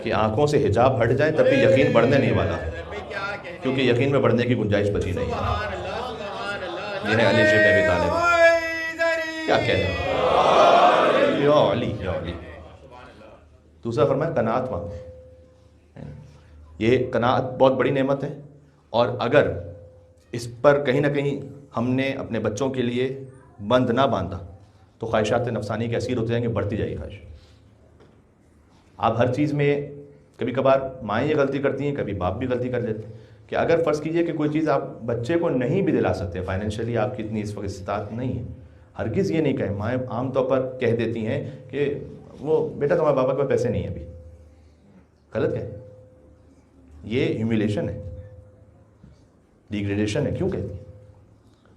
کہ آنکھوں سے حجاب ہٹ جائے تب بھی یقین بڑھنے نہیں والا، کیونکہ یقین میں بڑھنے کی گنجائش بچی نہیں ہے. یہ ہے علی شیخ ابی طالب. کیا کہہ رہے ہیں یا علی یا علی. دوسرا فرمایا قناعت مانگو. یہ قناعت بہت بڑی نعمت ہے، اور اگر اس پر کہیں نہ کہیں ہم نے اپنے بچوں کے لیے بند نہ باندھا تو خواہشات نفسانی کے اسیر ہوتے جائیں گے، بڑھتی جائے گی خواہش. آپ ہر چیز میں کبھی کبھار مائیں یہ غلطی کرتی ہیں، کبھی باپ بھی غلطی کر لیتے ہیں کہ اگر فرض کیجئے کہ کوئی چیز آپ بچے کو نہیں بھی دلا سکتے، فائنینشلی آپ کی اتنی اس وقت استطاعت نہیں ہے، ہرگز یہ نہیں کہیں. مائیں عام طور پر کہہ دیتی ہیں کہ وہ بیٹا تمہارے بابا کے پاس پیسے نہیں ہیں ابھی. غلط ہے، یہ ہیومیلیشن ہے، ڈیگریڈیشن ہے. کیوں کہتی ہیں؟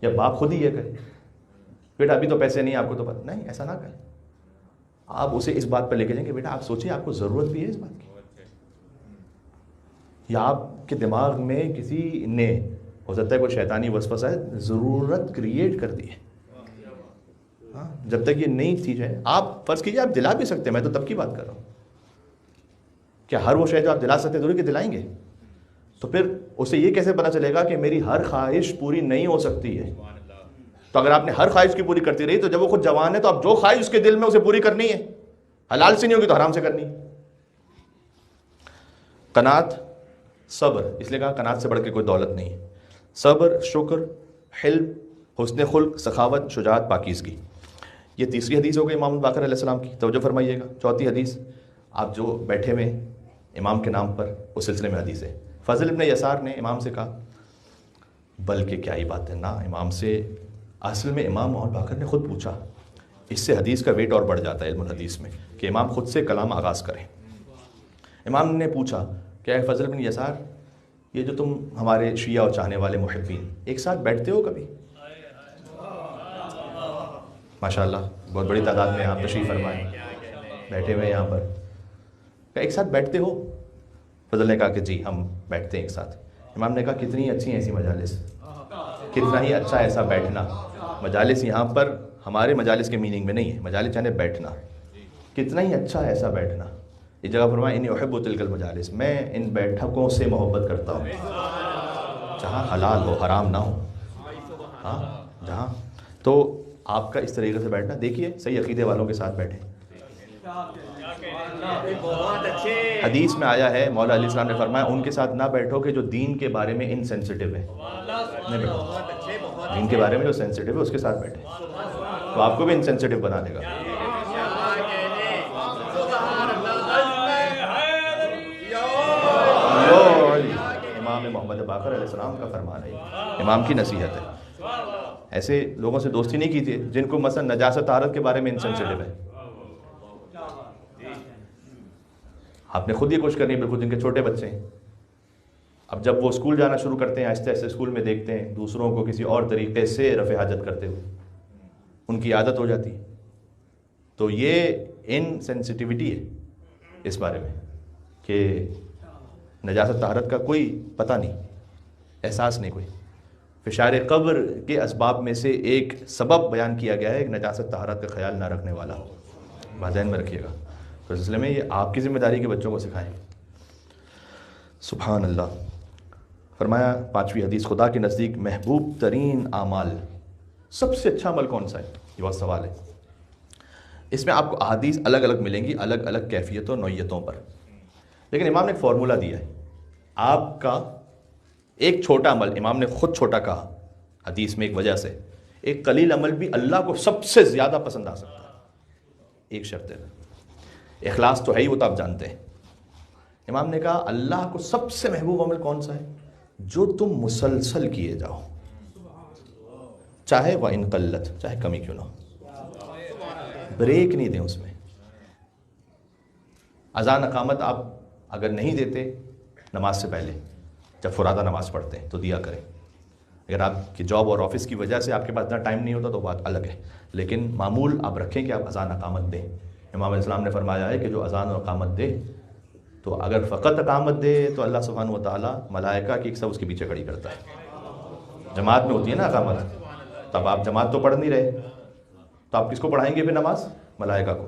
یا باپ خود ہی یہ کہے بیٹا ابھی تو پیسے نہیں، آپ کو تو پتہ نہیں. ایسا نہ کہیں. آپ اسے اس بات پر لے کے جائیں کہ بیٹا آپ سوچیں آپ کو ضرورت بھی ہے اس بات کی، یا آپ کے دماغ میں کسی نے، ہو سکتا ہے کوئی شیطانی وسوسہ ہے، ضرورت کریٹ کر دی ہے. ہاں جب تک یہ نئی چیز ہے آپ فرض کیجئے آپ دلا بھی سکتے ہیں. میں تو تب کی بات کر رہا ہوں. کیا ہر وہ شے جو آپ دلا سکتے ہیں ضروری کہ دلائیں گے؟ تو پھر اسے یہ کیسے پتہ چلے گا کہ میری ہر خواہش پوری نہیں ہو سکتی ہے؟ تو اگر آپ نے ہر خواہش کی پوری کرتی رہی تو جب وہ خود جوان ہے تو آپ جو خواہش اس کے دل میں اسے پوری کرنی ہے، حلال سے نہیں ہوگی تو حرام سے کرنی ہے. قناعت، صبر، اس لیے کہا قناعت سے بڑھ کے کوئی دولت نہیں ہے. صبر، شکر، حلم، حسن خلق، سخاوت، شجاعت، پاکیزگی. یہ تیسری حدیث ہو گئی امام باقر علیہ السلام کی. توجہ فرمائیے گا. چوتھی حدیث آپ جو بیٹھے ہوئے امام کے نام پر اس سلسلے میں حدیث ہے. فضل ابن یسار نے امام سے کہا بلکہ کیا ہی بات ہے نا، امام سے اصل میں امام محمد باقر نے خود پوچھا. اس سے حدیث کا ویٹ اور بڑھ جاتا ہے علم الحدیث میں کہ امام خود سے کلام آغاز کریں. امام نے پوچھا کہ اے فضل بن یسار، یہ جو تم ہمارے شیعہ اور چاہنے والے محبین ایک ساتھ بیٹھتے ہو کبھی؟ ماشاءاللہ بہت بڑی تعداد میں آپ تشریف فرمائیں بیٹھے ہوئے یہاں پر. کہ ایک ساتھ بیٹھتے ہو؟ فضل نے کہا کہ جی ہم بیٹھتے ہیں ایک ساتھ. امام نے کہا کتنی اچھی ہیں ایسی مجالس، کتنا ہی اچھا ایسا بیٹھنا. مجالس یہاں پر ہمارے مجالس کے میننگ میں نہیں ہے، مجالس یعنی بیٹھنا. کتنا ہی اچھا ایسا بیٹھنا. یہ جگہ فرمائیں انی احب تلک المجالس، میں ان بیٹھکوں سے محبت کرتا ہوں جہاں حلال ہو حرام نہ ہو. ہاں جہاں تو آپ کا اس طریقے سے بیٹھنا. دیکھیے صحیح عقیدے والوں کے ساتھ بیٹھیں. حدیث میں آیا ہے مولا علیہ السلام نے فرمایا ان کے ساتھ نہ بیٹھو کہ جو دین کے بارے میں انسینسٹیو ہے. نہیں بیٹھو، دین کے بارے میں جو سینسٹیو ہے اس کے ساتھ بیٹھیں تو آپ کو بھی انسینسٹیو بنا دے گا. امام محمد باقر علیہ السلام کا فرمان ہے، امام کی نصیحت ہے. ایسے لوگوں سے دوستی نہیں کیجیے جن کو مثلا نجاست طہارت کے بارے میں انسینسٹیو ہے. آپ نے خود یہ کوشش کرنی ہے، بالکل جن کے چھوٹے بچے ہیں اب جب وہ اسکول جانا شروع کرتے ہیں آہستہ آہستہ اسکول میں دیکھتے ہیں دوسروں کو کسی اور طریقے سے رفع حاجت کرتے ہوئے، ان کی عادت ہو جاتی ہے. تو یہ انسینسٹیوٹی ہے اس بارے میں کہ نجاست طہارت کا کوئی پتہ نہیں، احساس نہیں کوئی. فشار قبر کے اسباب میں سے ایک سبب بیان کیا گیا ہے کہ نجاست طہارت کا خیال نہ رکھنے والا ہو. ذہن میں رکھیے گا. تو اس سلسلے میں یہ آپ کی ذمہ داری کے بچوں کو سکھائیں. سبحان اللہ. فرمایا پانچویں حدیث خدا کے نزدیک محبوب ترین اعمال، سب سے اچھا عمل کون سا ہے؟ یہ بہت سوال ہے. اس میں آپ کو احادیث الگ الگ ملیں گی، الگ الگ کیفیتوں نوعیتوں پر، لیکن امام نے ایک فارمولہ دیا ہے. آپ کا ایک چھوٹا عمل، امام نے خود چھوٹا کہا حدیث میں ایک وجہ سے، ایک قلیل عمل بھی اللہ کو سب سے زیادہ پسند آ سکتا ہے. ایک شرط ہے، اخلاص تو ہے ہی، وہ تو آپ جانتے ہیں. امام نے کہا اللہ کو سب سے محبوب عمل کون سا ہے؟ جو تم مسلسل کیے جاؤ، چاہے وہ ان قلت، چاہے کمی کیوں نہ ہو، بریک نہیں دیں اس میں. اذان اقامت آپ اگر نہیں دیتے نماز سے پہلے، جب فرادہ نماز پڑھتے ہیں تو دیا کریں. اگر آپ کی جاب اور آفس کی وجہ سے آپ کے پاس اتنا ٹائم نہیں ہوتا تو بات الگ ہے، لیکن معمول آپ رکھیں کہ آپ اذان اقامت دیں. امام علیہ السلام نے فرمایا ہے کہ جو اذان اور اقامت دے تو اگر فقط اقامت دے تو اللہ سبحانہ و تعالیٰ ملائکہ کی ایک سب اس کے پیچھے کھڑی کرتا ہے. جماعت میں ہوتی ہے نا اقامت، تب آپ جماعت تو پڑھ نہیں رہے تو آپ کس کو پڑھائیں گے پھر نماز؟ ملائکہ کو.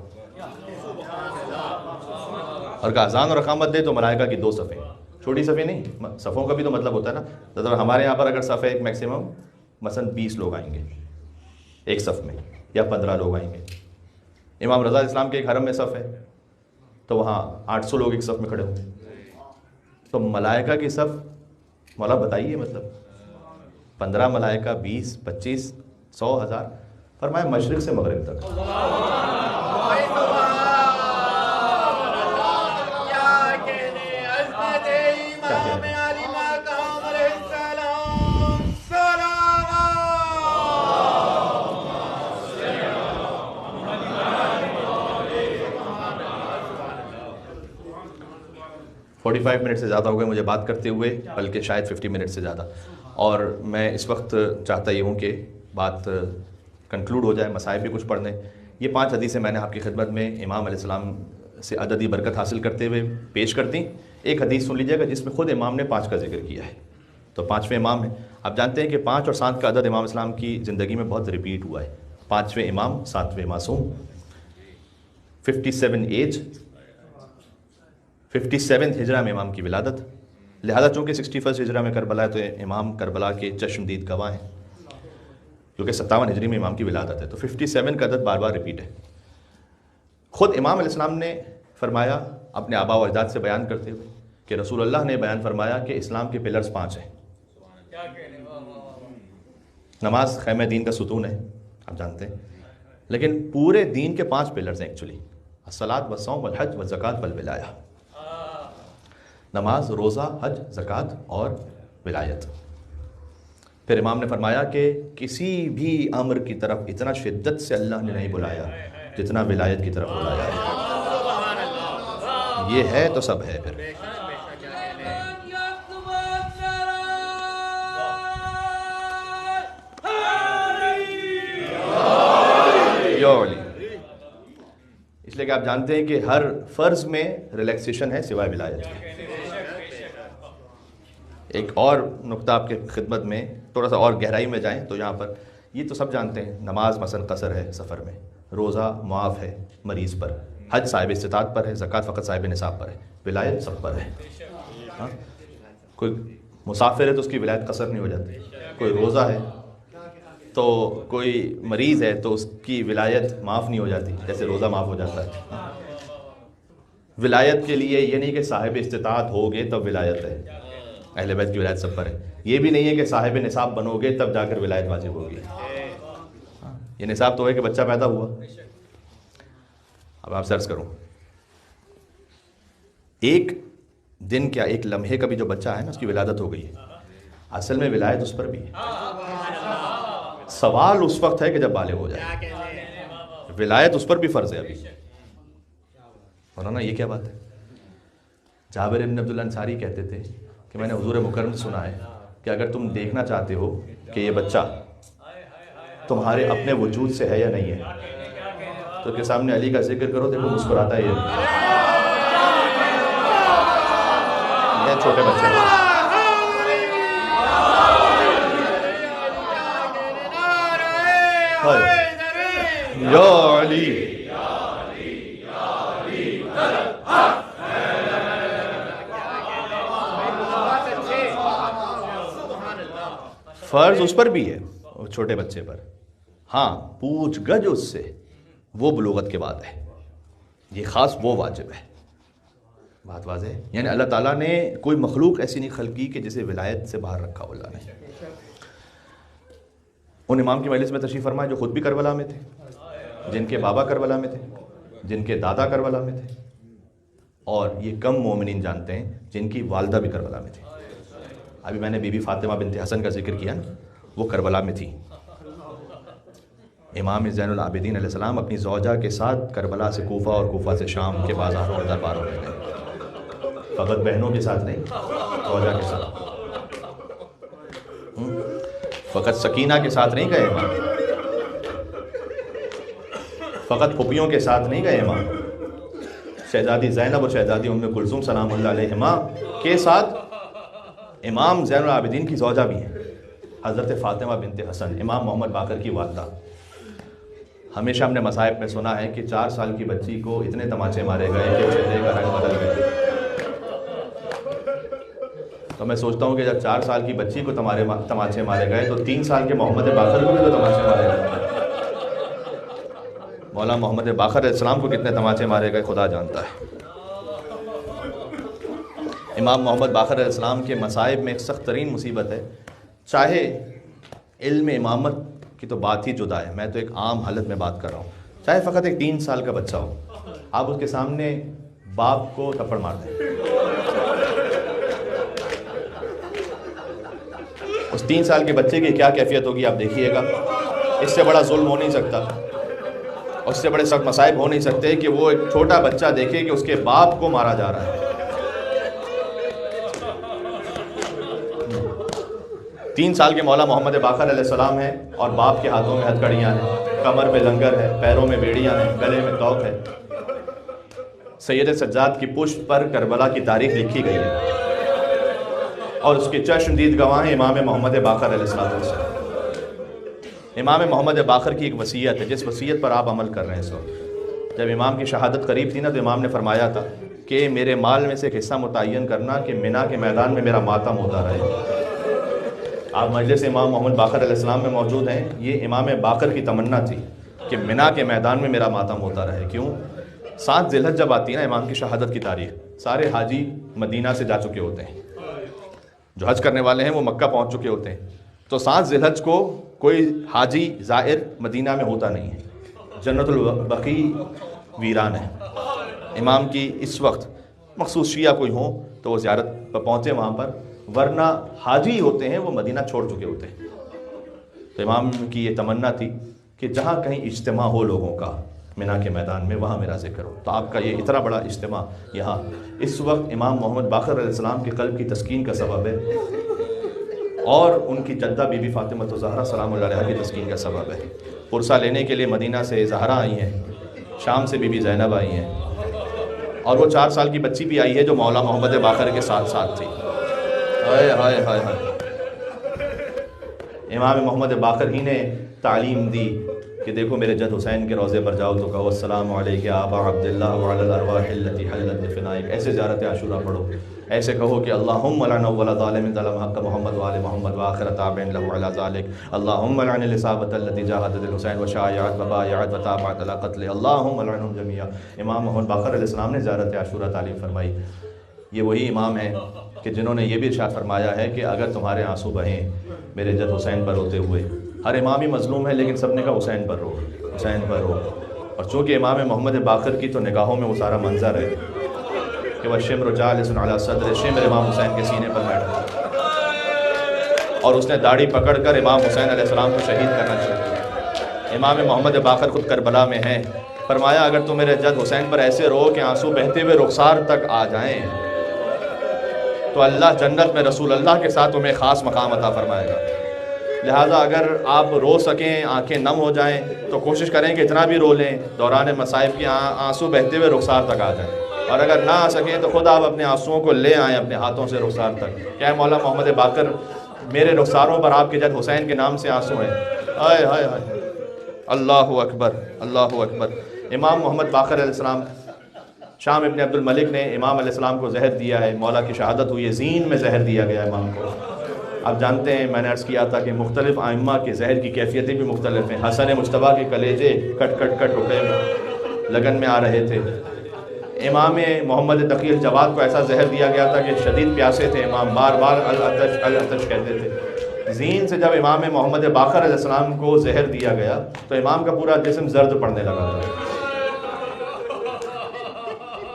اور کہ اذان اور اقامت دے تو ملائکہ کی 2 صفیں، چھوٹی صفیں نہیں، صفوں کا بھی تو مطلب ہوتا ہے نا. مطلب ہمارے یہاں پر اگر صف ہے ایک میکسیمم مثلا 20 لوگ آئیں گے ایک صف میں یا 15 لوگ آئیں گے. امام رضا اسلام کے ایک حرم میں صف ہے تو وہاں 800 لوگ ایک صف میں کھڑے ہوں گے. تو ملائکہ کی صف مولا بتائیے مطلب 15 ملائکہ، 20، 25، 100، 1000. فرمایا مشرق سے مغرب تک. امام علی مقام علیہ السلام سلام. 45 منٹ سے زیادہ ہو گئے مجھے بات کرتے ہوئے، بلکہ شاید 50 منٹ سے زیادہ. اور میں اس وقت چاہتا یہ ہوں کہ بات کنکلوڈ ہو جائے، مسائل بھی کچھ پڑھ لیں. یہ 5 حدیثیں میں نے آپ کی خدمت میں امام علیہ السلام سے عددی برکت حاصل کرتے ہوئے پیش کر دیں. ایک حدیث سن لیجیے گا جس میں خود امام نے 5 کا ذکر کیا ہے. تو 5ویں امام ہیں. آپ جانتے ہیں کہ 5 اور 7 کا عدد امام اسلام کی زندگی میں بہت ریپیٹ ہوا ہے. 5ویں امام، 7ویں معصوم، 57 ایج، 57 ہجرہ میں امام کی ولادت. لہذا چونکہ 61 ہجرہ میں کربلا ہے تو امام کربلا کے چشمدید گواہ ہیں، کیونکہ 57 ہجری میں امام کی ولادت ہے. تو 57 کا عدد بار بار ریپیٹ ہے. خود امام علیہ السلام نے فرمایا اپنے آبا و اجداد سے بیان کرتے ہوئے کہ رسول اللہ نے بیان فرمایا کہ اسلام کے پلرز 5 ہیں. نماز خیمہ دین کا ستون ہے، آپ جانتے ہیں، لیکن پورے دین کے 5 پلرز ہیں ایکچولی: الصلاۃ والصوم والحج والزکوٰۃ والولایہ. نماز، روزہ، حج، زکوٰۃ اور ولایت. پھر امام نے فرمایا کہ کسی بھی امر کی طرف اتنا شدت سے اللہ نے نہیں بلایا جتنا ولایت کی طرف بلایا ہے. یہ ہے تو سب ہے. پھر اس لیے کہ آپ جانتے ہیں کہ ہر فرض میں ریلیکسیشن ہے سوائے ولایت کے. ایک اور نقطہ آپ کے خدمت میں، تھوڑا سا اور گہرائی میں جائیں تو یہاں پر یہ تو سب جانتے ہیں، نماز مثلا قصر ہے سفر میں، روزہ معاف ہے مریض پر، حج صاحب استطاعت پر ہے، زکوٰۃ فقط صاحب نصاب پر ہے، ولایت سب پر ہے. ہاں، کوئی مسافر ہے تو اس کی ولایت قصر نہیں ہو جاتی، کوئی روزہ ہے تو کوئی مریض ہے تو اس کی ولایت معاف نہیں ہو جاتی جیسے روزہ معاف ہو جاتا ہے. ولایت کے لیے یہ نہیں کہ صاحب استطاعت ہوگے تب ولایت ہے، اہل بیت کی ولایت سب پر ہے. یہ بھی نہیں ہے کہ صاحب نصاب بنو گے تب جا کر ولایت واجب ہوگی. یہ نصاب تو ہے کہ بچہ پیدا ہوا. اب آپ سرچ کرو، ایک دن کیا ایک لمحے کا بھی جو بچہ ہے نا اس کی ولادت ہو گئی ہے، اصل میں ولایت اس پر بھی ہے. سوال اس وقت ہے کہ جب بالغ ہو جائے. ولایت اس پر بھی فرض ہے ابھی. مولانا یہ کیا بات ہے؟ جابر بن عبداللہ انصاری کہتے تھے کہ میں نے حضور مکرم سے سنا ہے کہ اگر تم دیکھنا چاہتے ہو کہ یہ بچہ تمہارے اپنے وجود سے ہے یا نہیں ہے تو کے سامنے علی کا ذکر کرو، دیکھو مسکراتا ہے یہ چھوٹے بچے. یا علی فرض اس پر بھی ہے چھوٹے بچے پر. ہاں، پوچھ گچھ اس سے وہ بلوغت کے بعد ہے، یہ خاص وہ واجب ہے. بات واضح ہے. یعنی اللہ تعالیٰ نے کوئی مخلوق ایسی نہیں خلقی کہ جسے ولایت سے باہر رکھا اللہ نے. ان امام کی مجلس میں تشریف فرمائے جو خود بھی کربلا میں تھے، جن کے بابا کربلا میں تھے، جن کے دادا کربلا میں تھے، اور یہ کم مومنین جانتے ہیں جن کی والدہ بھی کربلا میں تھی. ابھی میں نے بی بی فاطمہ بنت حسن کا ذکر کیا نا، وہ کربلا میں تھی. امام زین العابدین علیہ السلام اپنی زوجہ کے ساتھ کربلا سے کوفہ اور کوفہ سے شام کے بازاروں اور درباروں میں گئے. فقط بہنوں کے ساتھ نہیں، زوجہ کے ساتھ. فقط سکینہ کے ساتھ نہیں گئے امام، فقط پھپھیوں کے ساتھ نہیں گئے امام، شہزادی زینب اور شہزادی ام کلثوم سلام اللہ علیہما کے ساتھ امام زین العابدین کی زوجہ بھی ہیں، حضرت فاطمہ بنت حسن، امام محمد باقر کی والدہ. ہمیشہ ہم نے مصائب میں سنا ہے کہ 4 سال کی بچی کو اتنے تماچے مارے گئے کہ چہرے کا رنگ بدل گئے. تو میں سوچتا ہوں کہ جب 4 سال کی بچی کو تماچے مارے گئے تو 3 سال کے محمد باقر کو بھی تو تماچے مارے گئے. مولا محمد باقر علیہ السلام کو کتنے تماچے مارے گئے خدا جانتا ہے. امام محمد باقر علیہ السلام کے مصائب میں ایک سخت ترین مصیبت ہے، چاہے علم امامت کی تو بات ہی جدا ہے، میں تو ایک عام حالت میں بات کر رہا ہوں، چاہے فقط ایک 3 سال کا بچہ ہو، آپ اس کے سامنے باپ کو تھپڑ مار دیں، اس 3 سال کے بچے کی کیا کیفیت ہوگی آپ دیکھیے گا. اس سے بڑا ظلم ہو نہیں سکتا، اس سے بڑے سخت مصائب ہو نہیں سکتے کہ وہ ایک چھوٹا بچہ دیکھے کہ اس کے باپ کو مارا جا رہا ہے. 3 سال کے مولا محمد باقر علیہ السلام ہیں اور باپ کے ہاتھوں میں ہتھکڑیاں ہیں، کمر پہ لنگر ہے، پیروں میں بیڑیاں ہیں، گلے میں توق ہے. سید سجاد کی پشت پر کربلا کی تاریخ لکھی گئی ہے اور اس کے چشمدید گواہ ہیں امام محمد باقر علیہ السلام. امام محمد باقر کی ایک وصیت ہے جس وصیت پر آپ عمل کر رہے ہیں اس وقت. جب امام کی شہادت قریب تھی نا تو امام نے فرمایا تھا کہ میرے مال میں سے ایک حصہ متعین کرنا کہ منی کے میدان میں میرا ماتم ہوتا رہے. آپ مجلس امام محمد باقر علیہ السلام میں موجود ہیں. یہ امام باقر کی تمنا تھی کہ منی کے میدان میں میرا ماتم ہوتا رہے. کیوں؟ 7 ذی الحج جب آتی ہے نا امام کی شہادت کی تاریخ، سارے حاجی مدینہ سے جا چکے ہوتے ہیں، جو حج کرنے والے ہیں وہ مکہ پہنچ چکے ہوتے ہیں. تو 7 ذی الحج کو کوئی حاجی زائر مدینہ میں ہوتا نہیں ہے، جنت البقیع ویران ہے۔ امام کی اس وقت مخصوص شیعہ کوئی ہوں تو وہ زیارت پر پہنچے وہاں پر، ورنہ حاجی ہوتے ہیں وہ مدینہ چھوڑ چکے ہوتے ہیں۔ تو امام کی یہ تمنا تھی کہ جہاں کہیں اجتماع ہو لوگوں کا مینا کے میدان میں، وہاں میرا ذکر ہو۔ تو آپ کا یہ اتنا بڑا اجتماع یہاں اس وقت امام محمد باقر علیہ السلام کے قلب کی تسکین کا سبب ہے، اور ان کی جدہ بی بی فاطمہ الزہرا سلام اللہ علیہا کی تسکین کا سبب ہے۔ پرسہ لینے کے لیے مدینہ سے زہرا آئی ہیں، شام سے بی بی زینب آئی ہیں، اور وہ 4 سال کی بچی بھی آئی ہے جو مولا محمد باقر کے ساتھ ساتھ تھی۔ ہائے ہائے ہائے ہائے، امام محمد باقر ہی نے تعلیم دی کہ دیکھو میرے جد حسین کے روضے پر جاؤ تو کہو السلام علیک یا ابا عبداللہ وعلی الارواح التي حلت بفنائک، ایسے زیارت عاشورہ پڑھو، ایسے کہو کہ اللہم لعن اول ظالم ظلم حق محمد وآل محمد وآخر تابع له علی ذلک، اللہم لعن الإصابة التي جاہدت الحسین وشایعت وبایعت وتابعت علی قتل، اللہم لعنهم جميعا۔ امام محمد باقر علیہ السلام نے زیارت عاشورہ تعلیم فرمائی۔ یہ وہی امام ہیں کہ جنہوں نے یہ بھی ارشاد فرمایا ہے کہ اگر تمہارے آنسو بہیں میرے جد حسین پر ہوتے ہوئے، ہر امام ہی مظلوم ہے لیکن سب نے کہا حسین پر رو، حسین پر رو، اور چونکہ امام محمد باقر کی تو نگاہوں میں وہ سارا منظر ہے کہ وہ شمر جالس علی صدر، شمر امام حسین کے سینے پر بیٹھا، اور اس نے داڑھی پکڑ کر امام حسین علیہ السلام کو شہید کرنا چاہیا۔ امام محمد باقر خود کربلا میں ہیں، فرمایا اگر تم میرے جد حسین پر ایسے رو کہ آنسو بہتے ہوئے رخسار تک آ جائیں تو اللہ جنت میں رسول اللہ کے ساتھ تمہیں خاص مقام عطا فرمائے گا۔ لہٰذا اگر آپ رو سکیں، آنکھیں نم ہو جائیں تو کوشش کریں کہ اتنا بھی رو لیں دوران مصائب کی آنسو بہتے ہوئے رخسار تک آ جائیں، اور اگر نہ آ سکیں تو خود آپ اپنے آنسوؤں کو لے آئیں اپنے ہاتھوں سے رخسار تک، کیا مولا محمد باقر میرے رخساروں پر آپ کے جد حسین کے نام سے آنسو ہیں۔ ہائے ہائے ہائے، اللہ اکبر اللہ اکبر۔ امام محمد باقر علیہ السلام، شام ابن عبد الملک نے امام علیہ السلام کو زہر دیا ہے، مولا کی شہادت ہوئی ہے، زین میں زہر دیا گیا امام کو۔ آپ جانتے ہیں میں نے عرض کیا تھا کہ مختلف ائمہ کے زہر کی کیفیتیں بھی مختلف ہیں۔ حسن مجتبیٰ کے کلیجے کٹ کٹ کٹ ٹکڑے لگن میں آ رہے تھے، امام محمد تقی الجواد کو ایسا زہر دیا گیا تھا کہ شدید پیاسے تھے، امام بار بار العطش العطش کہتے تھے۔ زین سے جب امام محمد باقر علیہ السلام کو زہر دیا گیا تو امام کا پورا جسم زرد پڑنے لگا۔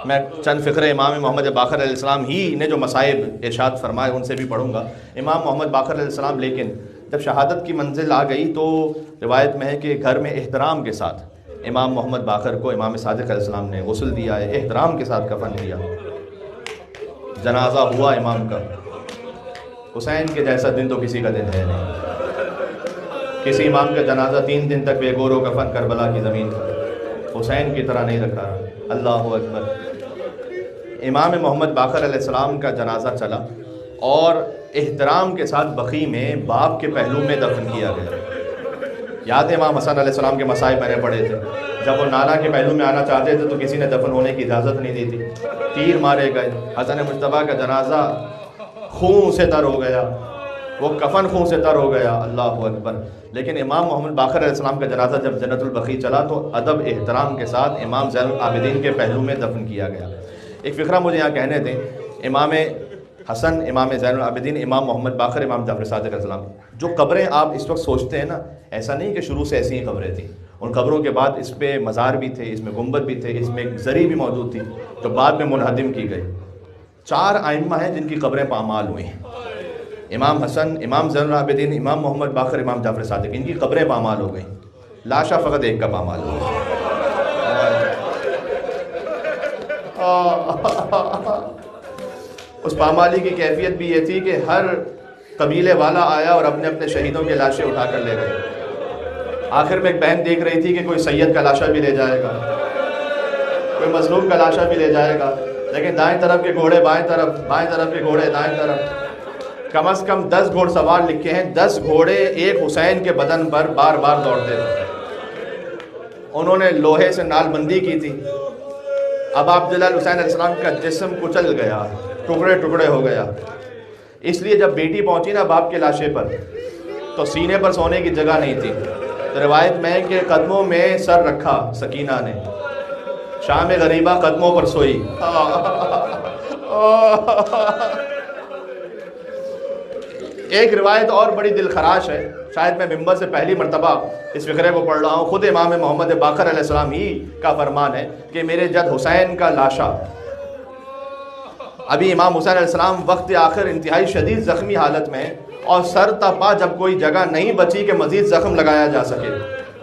میں چند فقرے امام محمد باقر علیہ السلام ہی نے جو مصائب ارشاد فرمائے ان سے بھی پڑھوں گا۔ امام محمد باقر علیہ السلام لیکن جب شہادت کی منزل آ گئی تو روایت میں ہے کہ گھر میں احترام کے ساتھ امام محمد باقر کو امام صادق علیہ السلام نے غسل دیا ہے، احترام کے ساتھ کفن دیا، جنازہ ہوا امام کا۔ حسین کے جیسا دن تو کسی کا دن ہے نہیں، کسی امام کا جنازہ 3 دن تک بے گور و کفن کربلا کی زمین پر حسین کی طرح نہیں رکھا۔ اللہ اکبر۔ امام محمد باقر علیہ السلام کا جنازہ چلا اور احترام کے ساتھ بقیع میں باپ کے پہلو میں دفن کیا گیا۔ یاد ہے امام حسن علیہ السلام کے مصائب میں نے پڑھے تھے، جب وہ نانا کے پہلو میں آنا چاہتے تھے تو کسی نے دفن ہونے کی اجازت نہیں دی تھی، تیر مارے گئے۔ حسن مجتبیٰ کا جنازہ خون سے تر ہو گیا، وہ کفن خون سے تر ہو گیا۔ اللہ اکبر۔ لیکن امام محمد باقر علیہ السلام کا جنازہ جب جنت البقیع چلا تو ادب احترام کے ساتھ امام زین العابدین کے پہلو میں دفن کیا گیا۔ ایک فقرہ مجھے یہاں کہنے دیں، امام حسن، امام زین العابدین، امام محمد باقر، امام جعفر صادق علیہ السلام، جو قبریں آپ اس وقت سوچتے ہیں نا، ایسا نہیں کہ شروع سے ایسی ہی قبریں تھیں، ان قبروں کے بعد اس پہ مزار بھی تھے، اس میں گنبد بھی تھے، اس میں ایک زری بھی موجود تھی جو بعد میں منہدم کی گئی۔ 4 ائمہ ہیں جن کی قبریں پامال ہوئی ہیں، امام حسن، امام زین العابدین، امام محمد باقر، امام جعفر صادق، ان کی قبریں پامال ہو گئیں، لاشا فقط ایک کا پامال ہو گئی۔ اس پامالی کی کیفیت بھی یہ تھی کہ ہر قبیلے والا آیا اور اپنے اپنے شہیدوں کے لاشیں اٹھا کر لے گئے۔ آخر میں ایک بہن دیکھ رہی تھی کہ کوئی سید کا لاشا بھی لے جائے گا، کوئی مظلوم کا لاشا بھی لے جائے گا، لیکن دائیں طرف کے گھوڑے بائیں طرف، بائیں طرف کے گھوڑے دائیں طرف، کم از کم 10 گھوڑ سوار لکھے ہیں، 10 گھوڑے ایک حسین کے بدن پر بار بار دوڑتے تھے۔ انہوں نے لوہے سے نال بندی کی تھی۔ اب عبداللہ حسین علیہ السلام کا جسم کچل گیا، ٹکڑے ٹکڑے ہو گیا، اس لیے جب بیٹی پہنچی نا باپ کے لاشے پر تو سینے پر سونے کی جگہ نہیں تھی، تو روایت میں کہ قدموں میں سر رکھا سکینہ نے، شام غریبہ قدموں پر سوئی۔ ایک روایت اور بڑی دل خراش ہے، شاید میں ممبر سے پہلی مرتبہ اس فقرے کو پڑھ رہا ہوں، خود امام محمد باقر علیہ السلام ہی کا فرمان ہے کہ میرے جد حسین کا لاشا، ابھی امام حسین علیہ السلام وقت آخر انتہائی شدید زخمی حالت میں ہیں، اور سر تا پا جب کوئی جگہ نہیں بچی کہ مزید زخم لگایا جا سکے،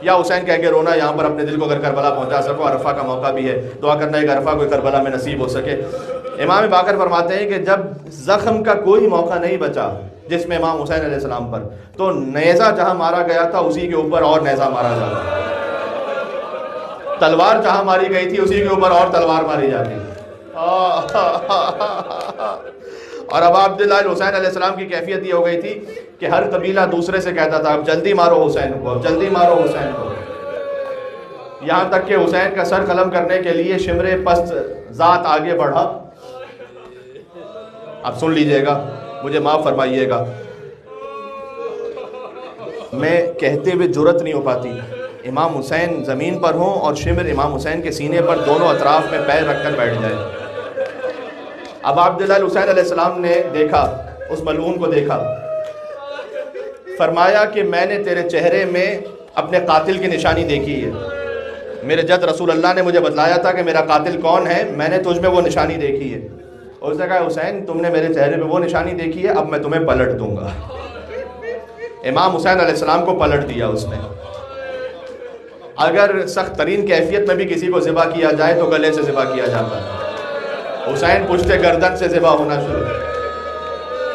یا حسین کہہ کے رونا یہاں پر اپنے دل کو اگر کربلا پہنچا سکو، عرفہ کا موقع بھی ہے، دعا کرنا ہے کہ عرفہ کوئی کربلا میں نصیب ہو سکے۔ امام باقر فرماتے ہیں کہ جب زخم کا کوئی موقع نہیں بچا جس میں امام حسین علیہ السلام پر، تو نیزہ جہاں مارا گیا تھا اسی کے اوپر اور نیزہ مارا جاتا، تلوار جہاں ماری گئی تھی اسی کے اوپر اور تلوار ماری جاتی۔ اور اب عبداللہ حسین علیہ السلام کی کیفیت یہ ہو گئی تھی کہ ہر قبیلہ دوسرے سے کہتا تھا اب جلدی مارو حسین کو، اب جلدی مارو حسین کو، یہاں تک کہ حسین کا سر قلم کرنے کے لیے شمر پست ذات آگے بڑھا۔ اب سن لیجئے گا، مجھے معاف فرمائیے گا، میں کہتے ہوئے جرأت نہیں ہو پاتی، امام حسین زمین پر ہوں اور شمر امام حسین کے سینے پر دونوں اطراف میں پیر رکھ کر بیٹھ جائے۔ اب عبداللہ حسین علیہ السلام نے دیکھا، اس ملعون کو دیکھا، فرمایا کہ میں نے تیرے چہرے میں اپنے قاتل کی نشانی دیکھی ہے، میرے جد رسول اللہ نے مجھے بتلایا تھا کہ میرا قاتل کون ہے، میں نے تجھ میں وہ نشانی دیکھی ہے۔ اور اس نے کہا حسین تم نے میرے چہرے پہ وہ نشانی دیکھی ہے، اب میں تمہیں پلٹ دوں گا۔ امام حسین علیہ السلام کو پلٹ دیا اس نے۔ اگر سخت ترین کیفیت میں بھی کسی کو ذبح کیا جائے تو گلے سے ذبح کیا جاتا ہے، حسین پشت گردن سے ذبح ہونا شروع۔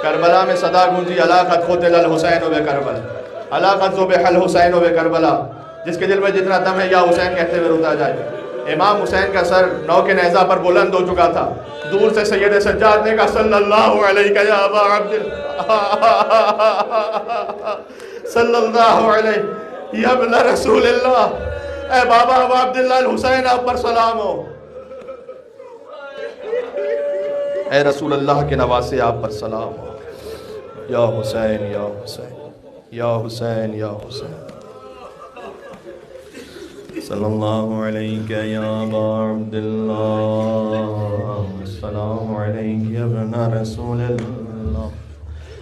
کربلا میں صدا گونجی الا قد قتل الحسین بکربلا، الا قد ذبح الحسین بکربلا، جس کے دل میں جتنا دم ہے یا حسین کہتے ہوئے روتا جائے۔ امام حسین کا سر نو کے نیزہ پر بلند ہو چکا تھا، دور سے سید سجاد نے کہا صلی اللہ علیہ یا ابا عبداللہ، صلی اللہ علیہ یا ابن رسول اللہ، اے بابا ابا عبداللہ الحسین آپ پر سلام ہو، اے رسول اللہ کے نواسے آپ پر سلام ہو، یا حسین یا حسین یا حسین یا حسین، صلی اللہ علیہ یا ابا عبداللہ، السلام علیہ یا ابن رسول اللہ۔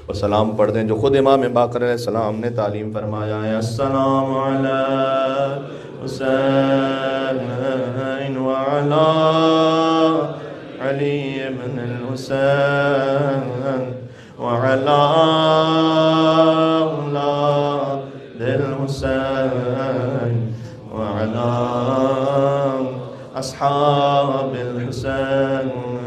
اور سلام پڑھ دیں جو خود امام باقر علیہ السلام نے تعلیم فرمایا ہے، السلام علی حسین وعلی علی ابن الحسین وعلی اولاد الحسین وعلی اصحاب الحسین۔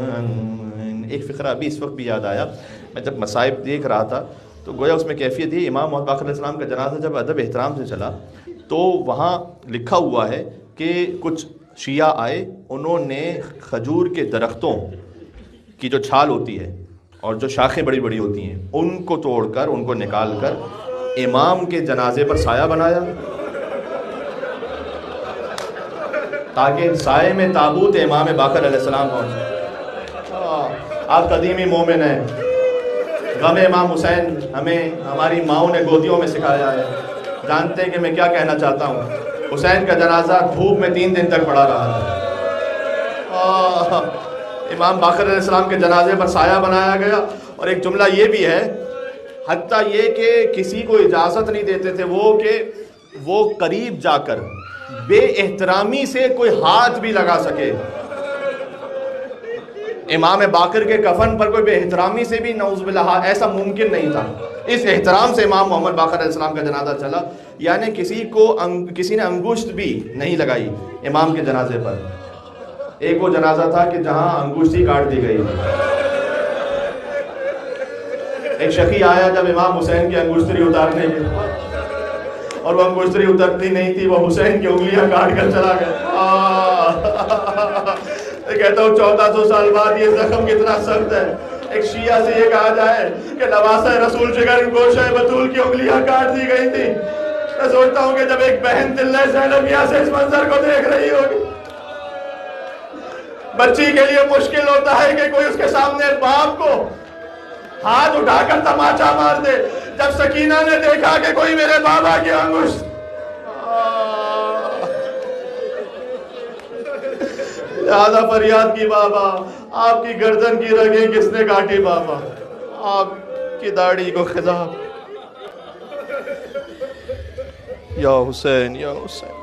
ایک فقرہ ابھی اس وقت بھی یاد آیا، میں جب مصائب دیکھ رہا تھا تو گویا اس میں کیفیت یہ، امام محمد باقر علیہ السلام کا جنازہ جب ادب احترام سے چلا تو وہاں لکھا ہوا ہے کہ کچھ شیعہ آئے، انہوں نے کھجور کے درختوں کی جو چھال ہوتی ہے اور جو شاخیں بڑی بڑی ہوتی ہیں ان کو توڑ کر، ان کو نکال کر امام کے جنازے پر سایہ بنایا تاکہ سائے میں تابوت امام باقر علیہ السلام پہنچے۔ آپ قدیمی مومن ہیں، غم امام حسین ہمیں ہماری ماؤں نے گودیوں میں سکھایا ہے، جانتے ہیں کہ میں کیا کہنا چاہتا ہوں۔ حسین کا جنازہ دھوپ میں 3 دن تک پڑا رہا تھا، امام باقر علیہ السلام کے جنازے پر سایہ بنایا گیا۔ اور ایک جملہ یہ بھی ہے، حتیٰ یہ کہ کسی کو اجازت نہیں دیتے تھے وہ کہ وہ قریب جا کر بے احترامی سے کوئی ہاتھ بھی لگا سکے، امام باقر کے کفن پر کوئی بے احترامی سے بھی نعوذ باللہ ایسا ممکن نہیں تھا۔ اس احترام سے امام محمد باقر علیہ السلام کا جنازہ چلا، یعنی کسی نے انگشت بھی نہیں لگائی امام کے جنازے پر۔ ایک وہ جنازہ تھا کہ جہاں انگشتی کاٹ دی گئی، ایک شقی آیا جب امام حسین کی انگشتری اتارنے کے، اور وہ انگشتری اترتی نہیں تھی، وہ حسین کی انگلیاں کاٹ کر چلا گیا۔ کہتا ہوں 1400 سال بعد یہ زخم کتنا سخت ہے۔ ایک شیعہ سے یہ کہا جائے کہ نواسہ رسول جگر گوشہ بطول کی انگلیاں کاٹ دی گئی تھی، میں سوچتا ہوں کہ جب ایک بہن دلہ زینبیہ سے اس منظر کو دیکھ رہی ہوگی، بچی کے لیے مشکل ہوتا ہے کہ کوئی اس کے سامنے باپ کو ہاتھ اٹھا کر تماچا مار دے۔ جب سکینہ نے دیکھا کہ کوئی میرے بابا کی انگشت، لہذا فریاد کی بابا آپ کی گردن کی رگیں کس نے کاٹی بابا، آپ کہ داڑھی کو خضاب. یا حسین یا حسین.